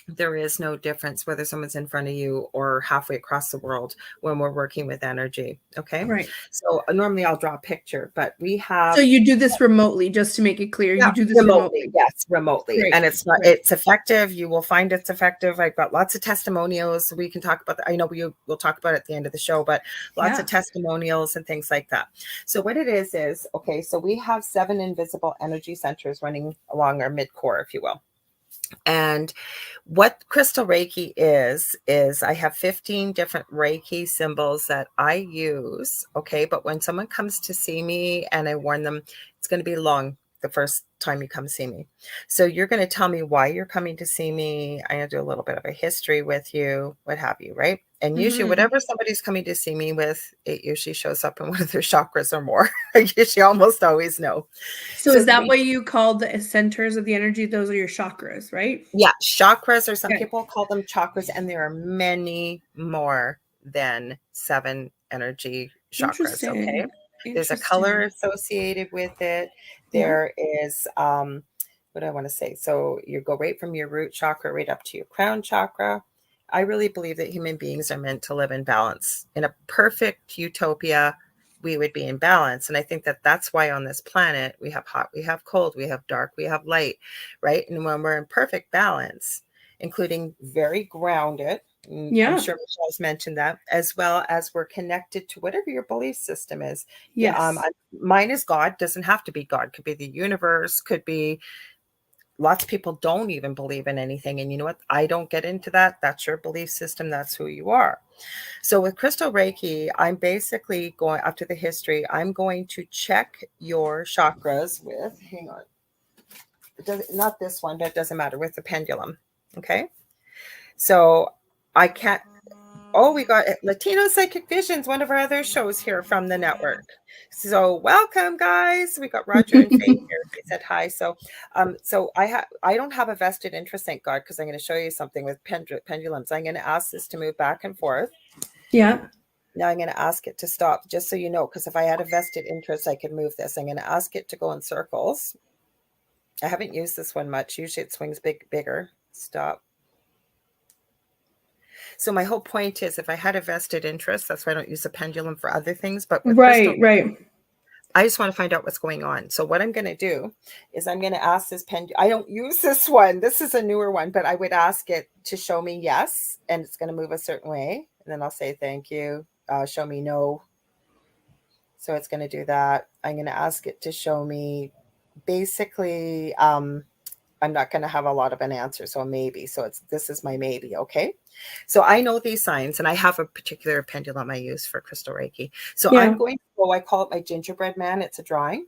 there is no difference whether someone's in front of you or halfway across the world when we're working with energy. Okay. Right. So normally I'll draw a picture, but we So have, you do this remotely, just to make it clear. yeah, You do this remotely. remotely. Yes, remotely. Great. And Great. it's effective. You will find it's effective. I've got lots of testimonials. We can talk about that. I know we'll talk about it at the end of the show, but lots of Yeah. testimonials and things like that. So what it is, okay, so we have 7 invisible energy centers running along our mid core, if you will. And what crystal Reiki is I have 15 different Reiki symbols that I use. Okay. But when someone comes to see me, and I warn them, it's going to be long the first time you come see me. So you're going to tell me why you're coming to see me. I'm going to do a little bit of a history with you, what have you, right? And usually Mm-hmm. whatever somebody's coming to see me with, it usually shows up in one of their chakras or more. I usually almost always know. So So is the that what reason, you call the centers of the energy? Those are your chakras, right? yeah, chakras, or some Okay. people call them chakras, and there are many more than 7 energy chakras. Okay. Interesting. There's a color Interesting. associated with it. Yeah. There is, what do I want to say? So you go right from your root chakra right up to your crown chakra. I really believe that human beings are meant to live in balance. In a perfect utopia, we would be in balance. And I think that that's why on this planet we have hot, we have cold, we have dark, we have light, right? And when we're in perfect balance, including very grounded, I'm Yeah. sure Michelle's mentioned that, as well as we're connected to whatever your belief system is. Yeah, Yes. mine is God. Doesn't have to be God. Could be the universe. Could be, lots of people don't even believe in anything. And you know what? I don't get into that. That's your belief system. That's who you are. So with Crystal Reiki, I'm basically going, after the history, I'm going to check your chakras with, hang on, not this one, but it doesn't matter, with the pendulum. Okay. So I can't, oh, we got Latino Psychic Visions, one of our other shows here from the network. So welcome, guys. We got Roger and Faye here. They said hi. So, I don't have a vested interest, thank God, because I'm going to show you something with pendulums. I'm going to ask this to move back and forth. Yeah. Now I'm going to ask it to stop, just so you know, because if I had a vested interest, I could move this. I'm going to ask it to go in circles. I haven't used this one much. Usually it swings bigger. Stop. So my whole point is, if I had a vested interest, that's why I don't use a pendulum for other things. But with crystal, Right. Right. I just want to find out what's going on. So what I'm going to do is I'm going to ask this pendulum. I don't use this one. This is a newer one, but I would ask it to show me yes, and it's going to move a certain way. And then I'll say, thank you. Show me no. So it's going to do that. I'm going to ask it to show me basically, I'm not going to have a lot of an answer. So maybe. So this is my maybe. Okay. So I know these signs, and I have a particular pendulum I use for crystal Reiki. So Yeah. I'm going to go, I call it my gingerbread man. It's a drawing.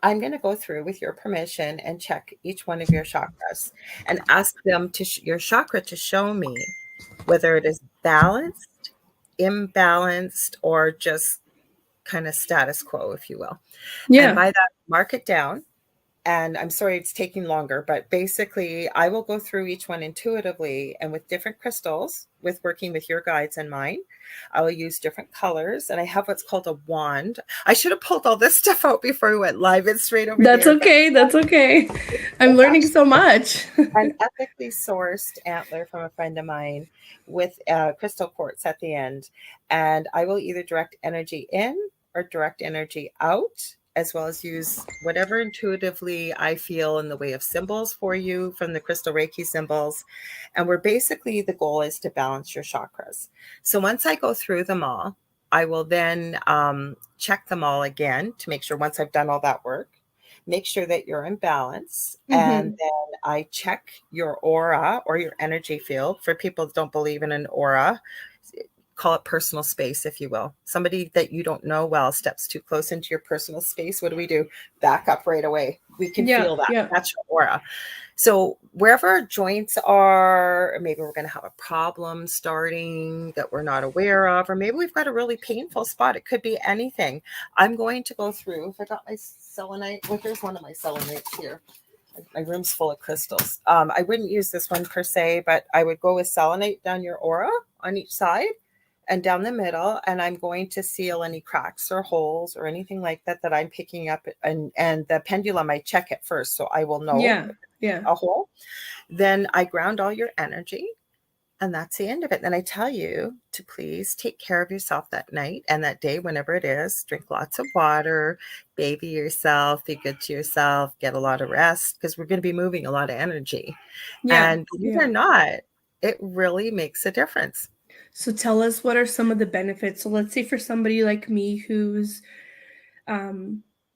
I'm going to go through with your permission and check each one of your chakras and ask them your chakra to show me whether it is balanced, imbalanced, or just kind of status quo, if you will. Yeah. And by that, mark it down. And I'm sorry it's taking longer, but basically I will go through each one intuitively and with different crystals, with working with your guides and mine. I will use different colors, and I have what's called a wand. I should have pulled all this stuff out before we went live. It's straight over That's there. okay. That's okay. I'm learning so much. An ethically sourced antler from a friend of mine with crystal quartz at the end. And I will either direct energy in or direct energy out, as well as use whatever intuitively I feel in the way of symbols for you from the crystal Reiki symbols. And the goal is to balance your chakras. So once I go through them all, I will then check them all again to make sure, once I've done all that work, make sure that you're in balance. And then I check your aura or your energy field. For people that don't believe in an aura, call it personal space, if you will. Somebody that you don't know well steps too close into your personal space. What do? Back up right away. We can feel that. Yeah. That's your aura. So wherever our joints are, or maybe we're going to have a problem starting that we're not aware of, or maybe we've got a really painful spot. It could be anything. I'm going to go through. If I got my selenite, well, here's one of my selenites here. My room's full of crystals. I wouldn't use this one per se, but I would go with selenite down your aura on each side and down the middle, and I'm going to seal any cracks or holes or anything like that that I'm picking up. And the pendulum, I check it first, so I will know a hole. Then I ground all your energy, and that's the end of it. Then I tell you to please take care of yourself that night and that day, whenever it is. Drink lots of water, baby yourself, be good to yourself, get a lot of rest, because we're going to be moving a lot of energy. And believe it or not, it really makes a difference. So tell us, what are some of the benefits? So let's say for somebody like me who's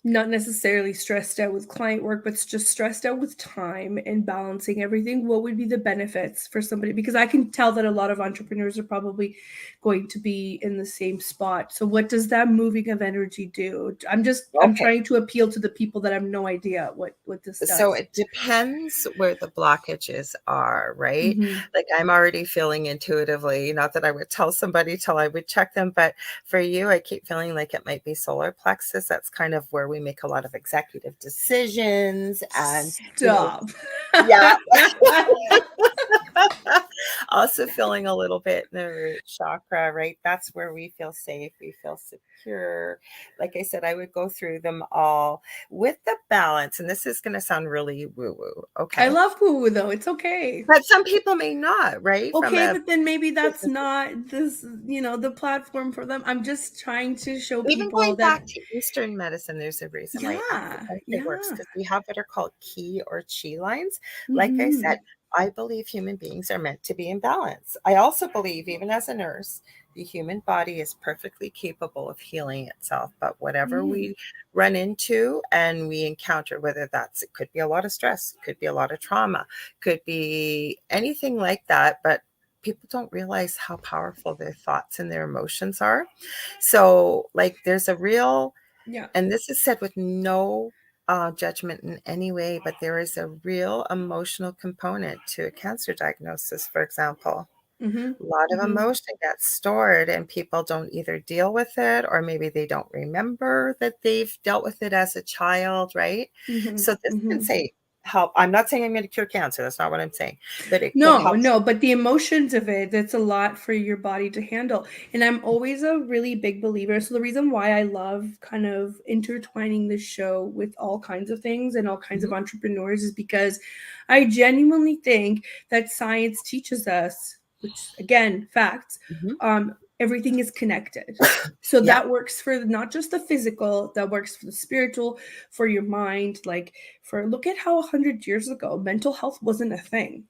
not necessarily stressed out with client work, but just stressed out with time and balancing everything, what would be the benefits for somebody? Because I can tell that a lot of entrepreneurs are probably going to be in the same spot. So what does that moving of energy do? I'm trying to appeal to the people that have no idea what this does. So it depends where the blockages are, right? Like I'm already feeling intuitively, not that I would tell somebody till I would check them, but for you, I keep feeling like it might be solar plexus. That's kind of where we make a lot of executive decisions. And stop. Yeah. Also feeling a little bit in the root chakra, right? That's where we feel safe. We feel secure. Like I said, I would go through them all with the balance. And this is going to sound really woo-woo. Okay. I love woo-woo though. It's okay. But some people may not, right? Okay, but then maybe that's not this, the platform for them. I'm just trying to show people even going back to Eastern medicine, there's a reason why it works, because we have what are called ki or chi lines. Like I said, I believe human beings are meant to be in balance. I also believe, even as a nurse, the human body is perfectly capable of healing itself. But whatever we run into and we encounter, whether it could be a lot of stress, could be a lot of trauma, could be anything like that. But people don't realize how powerful their thoughts and their emotions are. So there's a real, and this is said with no judgment in any way, but there is a real emotional component to a cancer diagnosis, for example. A lot of emotion gets stored, and people don't either deal with it, or maybe they don't remember that they've dealt with it as a child, right? So this can say help. I'm not saying I'm going to cure cancer. That's not what I'm saying. But it can help. No, but the emotions of it, that's a lot for your body to handle. And I'm always a really big believer. So the reason why I love kind of intertwining this show with all kinds of things and all kinds of entrepreneurs is because I genuinely think that science teaches us, which again, facts, everything is connected. So Yeah. that works for not just the physical, that works for the spiritual, for your mind. Like, look at how 100 years ago mental health wasn't a thing.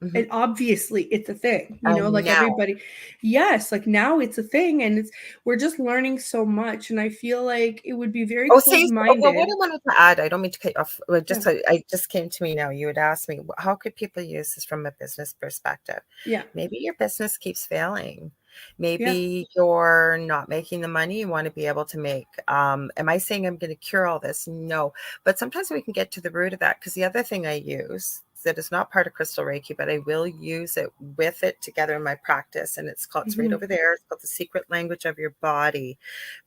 Mhm. And obviously it's a thing, And like now, everybody. Yes, like now it's a thing, and we're just learning so much, and I feel like it would be very oh, see, well, what close-minded. I wanted to add, I don't mean to cut you off. Yeah. I just came to me now. You had asked me, how could people use this from a business perspective? Yeah. Maybe your business keeps failing. Yeah. Maybe you're not making the money you want to be able to make. Am I saying I'm going to cure all this? No. But sometimes we can get to the root of that, because the other thing I use that is not part of Crystal Reiki, but I will use it with it together in my practice. And it's right over there. It's called The Secret Language of Your Body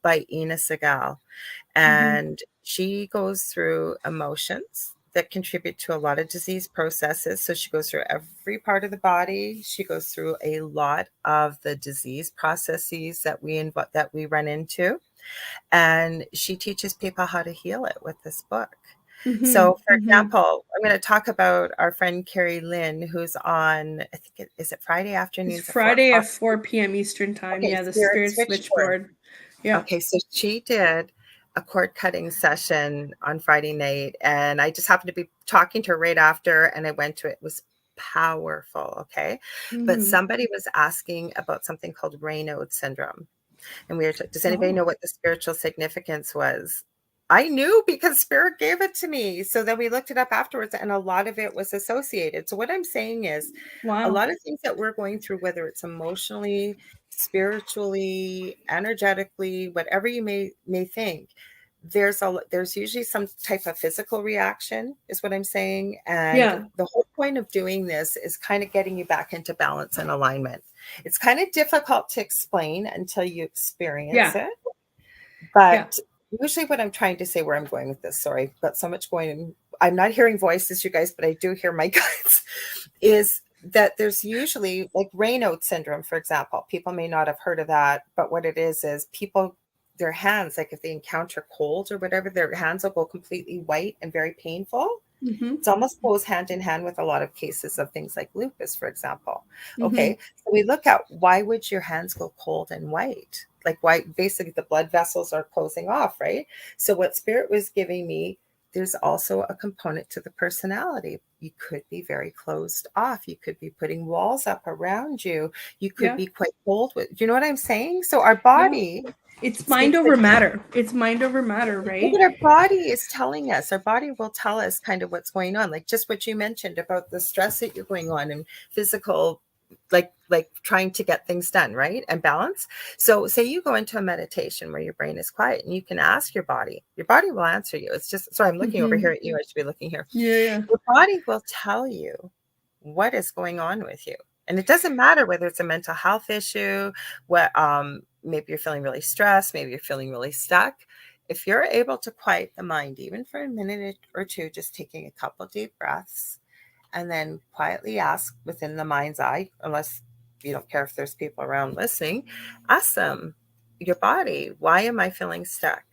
by Ina Segal. And she goes through emotions that contribute to a lot of disease processes. So she goes through every part of the body. She goes through a lot of the disease processes that we run into. And she teaches people how to heal it with this book. So, for example, I'm going to talk about our friend Carrie Lynn, who's on, I think is it Friday It's afternoons at 4 Friday o'clock? at 4 p.m. Eastern time. Okay, Yeah, the Spirit Spirit Switchboard. Switchboard. Yeah. Okay, so she did a cord cutting session on Friday night, and I just happened to be talking to her right after, and I went to it. It was powerful, okay? But somebody was asking about something called Raynaud syndrome. And does anybody know Oh, what the spiritual significance was? I knew because Spirit gave it to me. So then we looked it up afterwards, and a lot of it was associated. So what I'm saying is, a wow. lot of things that we're going through, whether it's emotionally, spiritually, energetically, whatever you may think, there's usually some type of physical reaction, is what I'm saying. And Yeah. the whole point of doing this is kind of getting you back into balance and alignment. It's kind of difficult to explain until you experience Yeah. it. Yeah. But usually what I'm trying to say, where I'm going with this, sorry, I've got so much going. I'm not hearing voices, you guys, but I do hear my guts, is that there's usually like Raynaud syndrome, for example. People may not have heard of that, but what it is people, their hands, like if they encounter cold or whatever, their hands will go completely white and very painful. It's almost goes hand in hand with a lot of cases of things like lupus, for example. Okay, so we look at, why would your hands go cold and white? Like, why? Basically, the blood vessels are closing off, right? So what Spirit was giving me, there's also a component to the personality. You could be very closed off. You could be putting walls up around you. You could Yeah. be quite cold. Do you know what I'm saying? So our Yeah. body, It's it's mind because over matter. It's mind over matter, yeah, right? but our body is telling us, our body will tell us kind of what's going on. Like just what you mentioned about the stress that you're going on and physical, like trying to get things done, right? And balance. So say you go into a meditation where your brain is quiet and you can ask your body will answer you. It's just, so I'm looking over here at you. I should be looking here. Yeah. Yeah. Your body will tell you what is going on with you. And it doesn't matter whether it's a mental health issue, what maybe you're feeling really stressed, maybe you're feeling really stuck. If you're able to quiet the mind, even for a minute or two, just taking a couple deep breaths, and then quietly ask within the mind's eye, unless you don't care if there's people around listening, ask them, your body, why am I feeling stuck?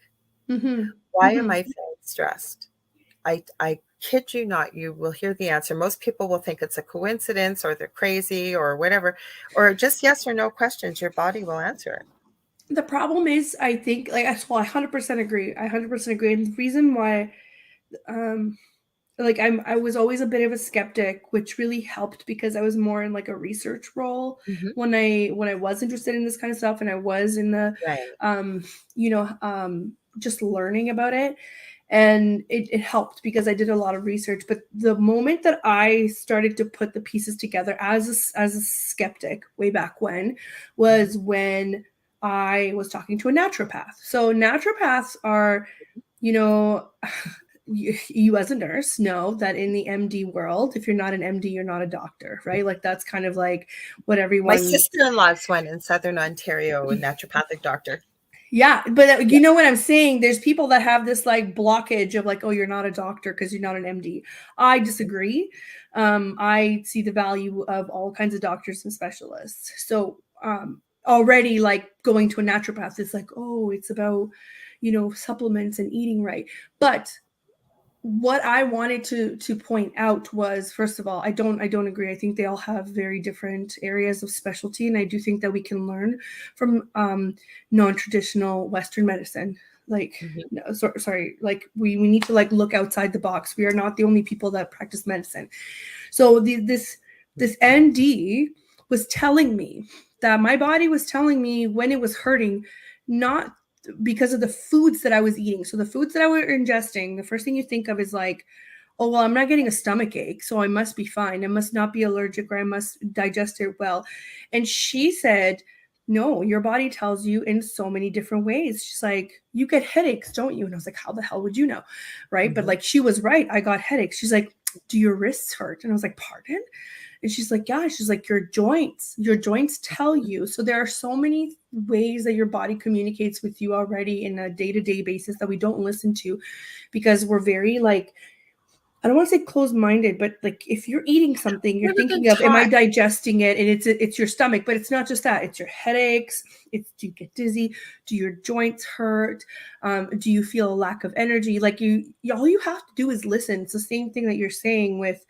Why am I feeling stressed? I kid you not, you will hear the answer. Most people will think it's a coincidence or they're crazy or whatever, or just yes or no questions. Your body will answer it. The problem is, I think, like, well, I 100% agree. I 100% agree. And the reason why, um, like, I was always a bit of a skeptic, which really helped because I was more in like a research role Mhm. when I was interested in this kind of stuff, and I was in the, Right. um, just learning about it. And it helped because I did a lot of research. But the moment that I started to put the pieces together as a skeptic way back when Mhm. was when I was talking to a naturopath. So naturopaths are, you know, you as a nurse know that in the MD world, if you're not an MD, you're not a doctor, right? Like that's kind of like what My everyone. sister-in-law's one in Southern Ontario, a naturopathic doctor. Yeah, but Yeah. you know what I'm saying? There's people that have this like blockage of like, oh, you're not a doctor because you're not an MD. I disagree. I see the value of all kinds of doctors and specialists. So already like going to a naturopath, it's like, oh, it's about, supplements and eating right. But what I wanted to point out was, first of all, I don't agree. I think they all have very different areas of specialty, and I do think that we can learn from non-traditional Western medicine. Like, Mhm. no, sorry, like we need to like look outside the box. We are not the only people that practice medicine. So this ND was telling me that my body was telling me when it was hurting, not because of the foods that I was eating. So the foods that I were ingesting, the first thing you think of is like, oh, well, I'm not getting a stomach ache, so I must be fine. I must not be allergic, or I must digest it well. And she said, no, your body tells you in so many different ways. She's like, you get headaches, don't you? And I was like, how the hell would you know? Right. But Mhm. like, she was right. I got headaches. She's like, do your wrists hurt? And I was like, pardon? And she's like, yeah. She's like, your joints tell you. So there are so many ways that your body communicates with you already in a day-to-day basis that we don't listen to, because we're very like, I don't want to say closed-minded, but like if you're eating something, you're Never been thinking of, am I taught. digesting it? And it's your stomach, but it's not just that. It's your headaches. It's, do you get dizzy? Do your joints hurt? Do you feel a lack of energy? Like all you have to do is listen. It's the same thing that you're saying with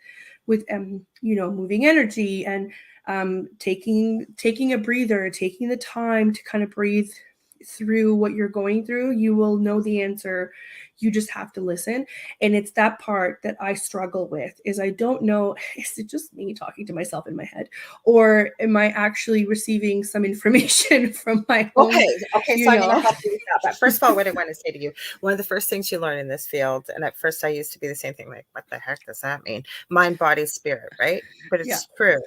moving energy and taking a breather, taking the time to kind of breathe through what you're going through. You will know the answer. You just have to listen. And it's that part that I struggle with, is I don't know, is it just me talking to myself in my head, or am I actually receiving some information from my own, Okay, so you I'm going to know? help you with that. But first of all, what I want to say to you, one of the first things you learn in this field, and at first I used to be the same thing, like, what the heck does that mean? Mind, body, spirit, right? But Yeah. it's true.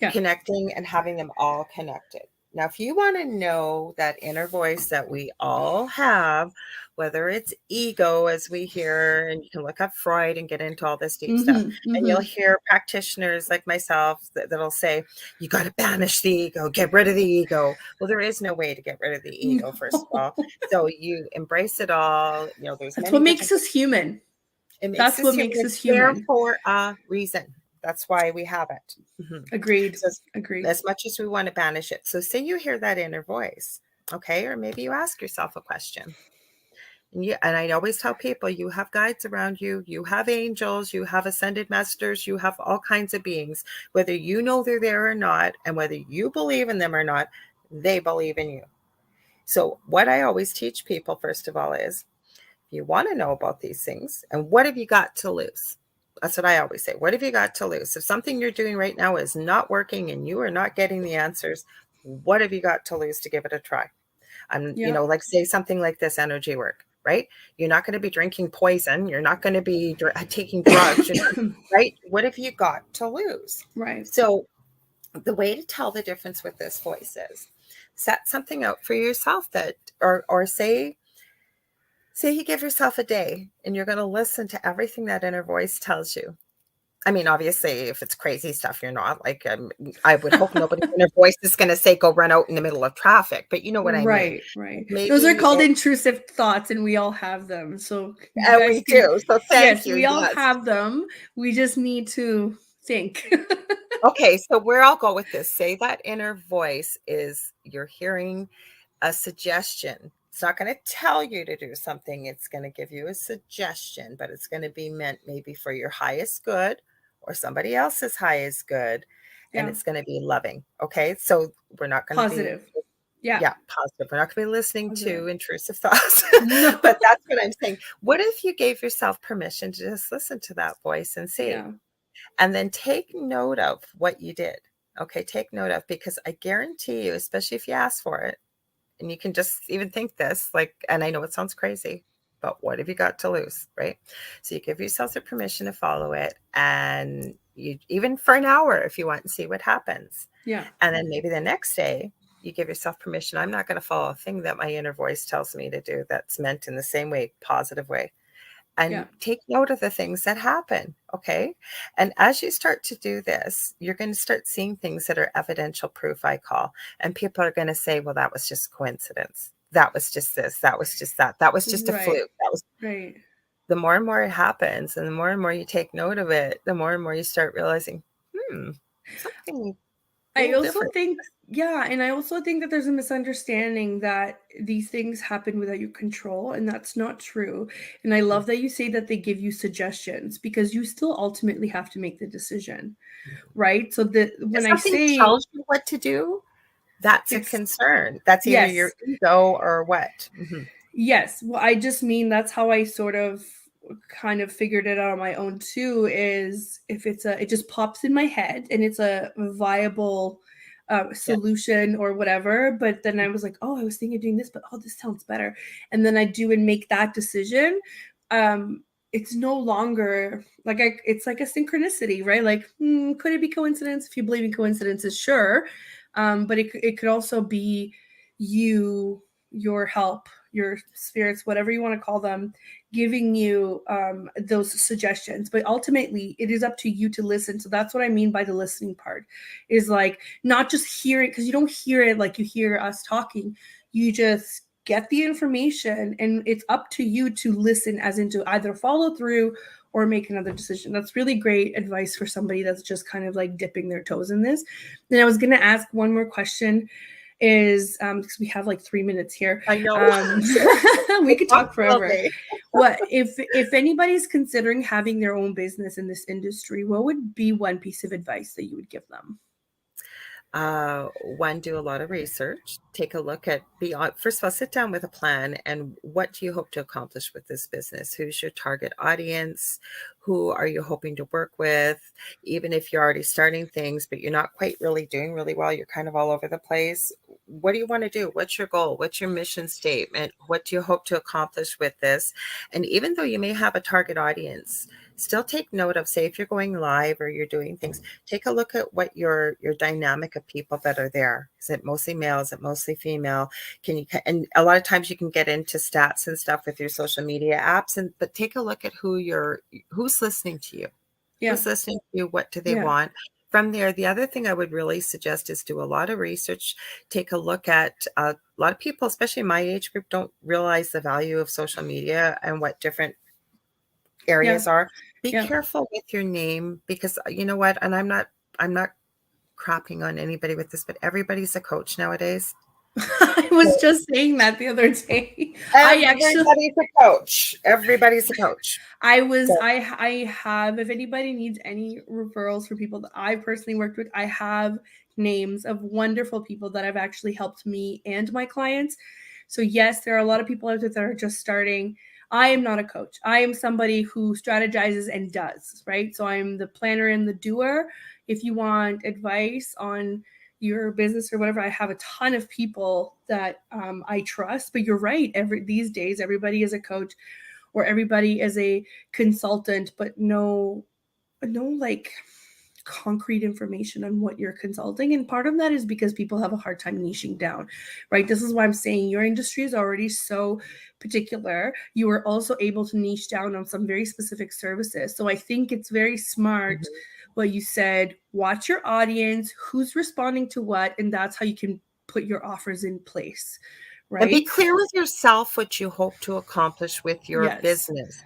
Yeah. Connecting and having them all connected. Now, if you want to know that inner voice that we all have, whether it's ego, as we hear, and you can look up Freud and get into all this deep stuff, Mm-hmm. and you'll Mm-hmm. hear practitioners like myself that'll say, you got to banish the ego, get rid of the ego. Well, there is no way to get rid of the ego, first of all. No. So you embrace it all. There's That's many what makes different us human. it makes That's us what human. makes us It's there human. for a reason. That's why we have it. Agreed. So Agreed. as much as we want to banish it. So say you hear that inner voice, okay? Or maybe you ask yourself a question. And I always tell people, you have guides around you, you have angels, you have ascended masters, you have all kinds of beings, whether you know they're there or not, and whether you believe in them or not, they believe in you. So what I always teach people, first of all, is you want to know about these things, and what have you got to lose? That's what I always say. What have you got to lose? If something you're doing right now is not working and you are not getting the answers, what have you got to lose to give it a try? Yeah. Like say something like this energy work, right? You're not going to be drinking poison. You're not going to be taking drugs, right? What have you got to lose? Right. So the way to tell the difference with this voice is set something out for yourself that, or say you give yourself a day and you're going to listen to everything that inner voice tells you. I mean, obviously, if it's crazy stuff, you're not like, I would hope nobody's inner voice is going to say, go run out in the middle of traffic, but you know what I mean? Right. Right. Those are Maybe, called intrusive thoughts, and we all have them. So you and guys we can, do. So thank yes, you. we all Yes. have them. We just need to think. Okay. So where I'll go with this, say that inner voice is you're hearing a suggestion. It's not going to tell you to do something. It's going to give you a suggestion, but it's going to be meant maybe for your highest good or somebody else's highest good. And Yeah. it's going to be loving. Okay. So we're not going to be, Positive. Yeah. yeah, positive. We're not going to be listening Positive. to intrusive thoughts. No. But that's what I'm saying. What if you gave yourself permission to just listen to that voice and see? Yeah. And then take note of what you did. Okay. Take note of, because I guarantee you, especially if you ask for it, and you can just even think this, like, and I know it sounds crazy, but what have you got to lose, right? So you give yourself the permission to follow it, and you, even for an hour if you want, and see what happens. Yeah. And then maybe the next day you give yourself permission. I'm not going to follow a thing that my inner voice tells me to do that's meant in the same way, positive way, and Yeah. take note of the things that happen. Okay. And as you start to do this, you're going to start seeing things that are evidential proof, I call. And people are going to say, well, that was just coincidence. That was just this. That was just that. That was just a Right. fluke. That was, Right. the more and more it happens, and the more you take note of it, the more and more you start realizing, something. a I little also different. think, yeah, and I also think that there's a misunderstanding that these things happen without your control, and that's not true. And I love that you say that they give you suggestions because you still ultimately have to make the decision, right? So that If when I something say tells you what to do, that's a it's concern. That's either your yes, ego or what. Mhm. yes. Well, I just mean that's how I sort of kind of figured it out on my own too, is if it just pops in my head and it's a viable Yeah. solution or whatever. But then I was like, oh, I was thinking of doing this, but oh, this sounds better. And then I do and make that decision. It's no longer like it's like a synchronicity, right? Like, could it be coincidence? If you believe in coincidences, sure. But it could also be you, your help, your spirits, whatever you want to call them, giving you those suggestions. But ultimately, it is up to you to listen. So that's what I mean by the listening part, is like not just hear it, because you don't hear it like you hear us talking. You just get the information, and it's up to you to listen, as into either follow through or make another decision. That's really great advice for somebody that's just kind of like dipping their toes in this. Then I was going to ask one more question, is because we have like 3 minutes here. I know. We I could talked talk all forever. day. What if anybody's considering having their own business in this industry, what would be one piece of advice that you would give them? One, do a lot of research. Take a look at beyond. First of all, sit down with a plan and what do you hope to accomplish with this business? Who's your target audience? Who are you hoping to work with? Even if you're already starting things, but you're not quite really doing really well, you're kind of all over the place. What do you want to do? What's your goal? What's your mission statement? What do you hope to accomplish with this? And even though you may have a target audience, still take note of, say, if you're going live or you're doing things, take a look at what your dynamic of people that are there. Is it mostly male? Is it mostly female? Can you, and a lot of times you can get into stats and stuff with your social media apps, and but take a look at who's listening to you. Yeah, Who's listening to you? What do they yeah, want? From there, the other thing I would really suggest is do a lot of research. Take a look at a lot of people, especially my age group, don't realize the value of social media and what different yeah, areas are. Be yeah. careful with your name, because you know what, and I'm not crapping on anybody with this, but everybody's a coach nowadays. I was just saying that the other day. I actually Everybody's a coach. Everybody's a coach. So I have, if anybody needs any referrals for people that I personally worked with, I have names of wonderful people that have actually helped me and my clients. So yes, there are a lot of people out there that are just starting. I am not a coach. I am somebody who strategizes and does, right? So I'm the planner and the doer. If you want advice on your business or whatever, I have a ton of people that I trust. But you're right. These days, everybody is a coach or everybody is a consultant, but no like concrete information on what you're consulting. And part of that is because people have a hard time niching down, right? This is why I'm saying your industry is already so particular. You are also able to niche down on some very specific services. So I think it's very smart mhm. what you said. Watch your audience, who's responding to what, and that's how you can put your offers in place, And be right? clear with yourself what you hope to accomplish with your Yes. business.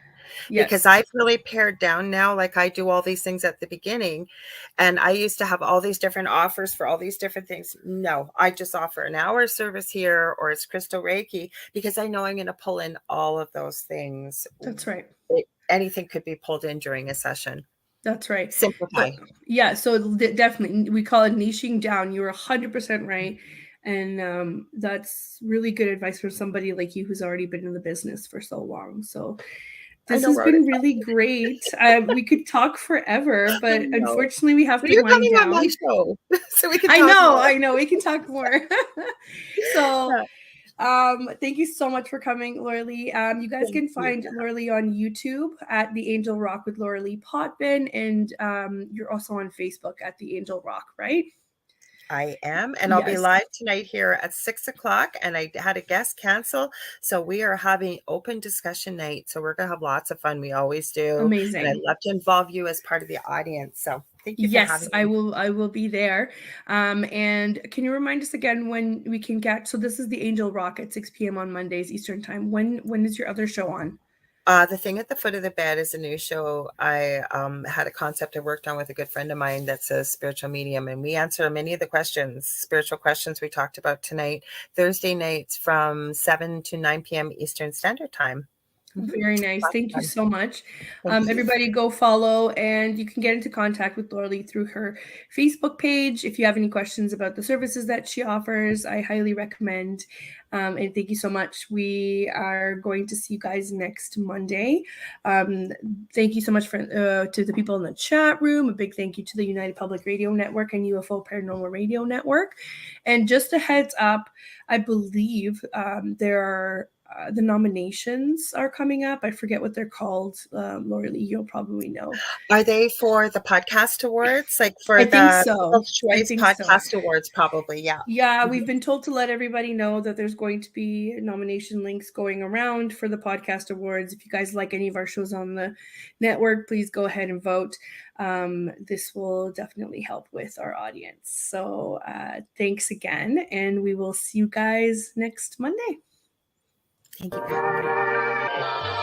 Because Yes. I've really pared down now. Like, I do all these things at the beginning, and I used to have all these different offers for all these different things. No, I just offer an hour service here, or it's crystal Reiki, because I know I'm going to pull in all of those things. That's right. Anything could be pulled in during a session. That's right. Simplify. So yeah, so definitely we call it niching down. You're 100% right. And that's really good advice for somebody like you who's already been in the business for so long. So I this know has we're out of been really great. We could talk forever, time. I but know. unfortunately we have But to you're wind coming on my down. show, so we can talk more. I know, we can talk more. So Yeah, thank you so much for coming, Lorilei. You guys thank can you. find Lorilei on YouTube at The Angel Rock with Lorilei Potvin, and you're also on Facebook at The Angel Rock, right? I am, and I'll be Yes, live tonight here at 6 o'clock. And I had a guest cancel, so we are having open discussion night. So we're gonna have lots of fun. We always do, and I'd amazing. love to involve you as part of the audience. So thank you for Yes, having I me. will. I will be there. And can you remind us again when we can get? So this is the Angel Rock at 6 p.m. on Mondays Eastern time. When is your other show on? The Thing at the Foot of the Bed is a new show. I had a concept I worked on with a good friend of mine that's a spiritual medium, and we answer many of the questions, spiritual questions we talked about tonight, Thursday nights from 7 to 9 p.m. Eastern Standard Time. Very nice. Thank you so much. Thank you. Everybody go follow, and you can get into contact with Lorilei through her Facebook page. If you have any questions about the services that she offers, I highly recommend. And thank you so much. We are going to see you guys next Monday. Thank you so much to the people in the chat room. A big thank you to the United Public Radio Network and UFO Paranormal Radio Network. And just a heads up, I believe there are the nominations are coming up. I forget what they're called. Lorilei, you'll probably know. Are they for the podcast awards? Like for I think the so. People's I Choice think Podcast so. Awards, probably, yeah. Yeah, we've been told to let everybody know that there's going to be nomination links going around for the podcast awards. If you guys like any of our shows on the network, please go ahead and vote. This will definitely help with our audience. So thanks again, and we will see you guys next Monday. Thank you.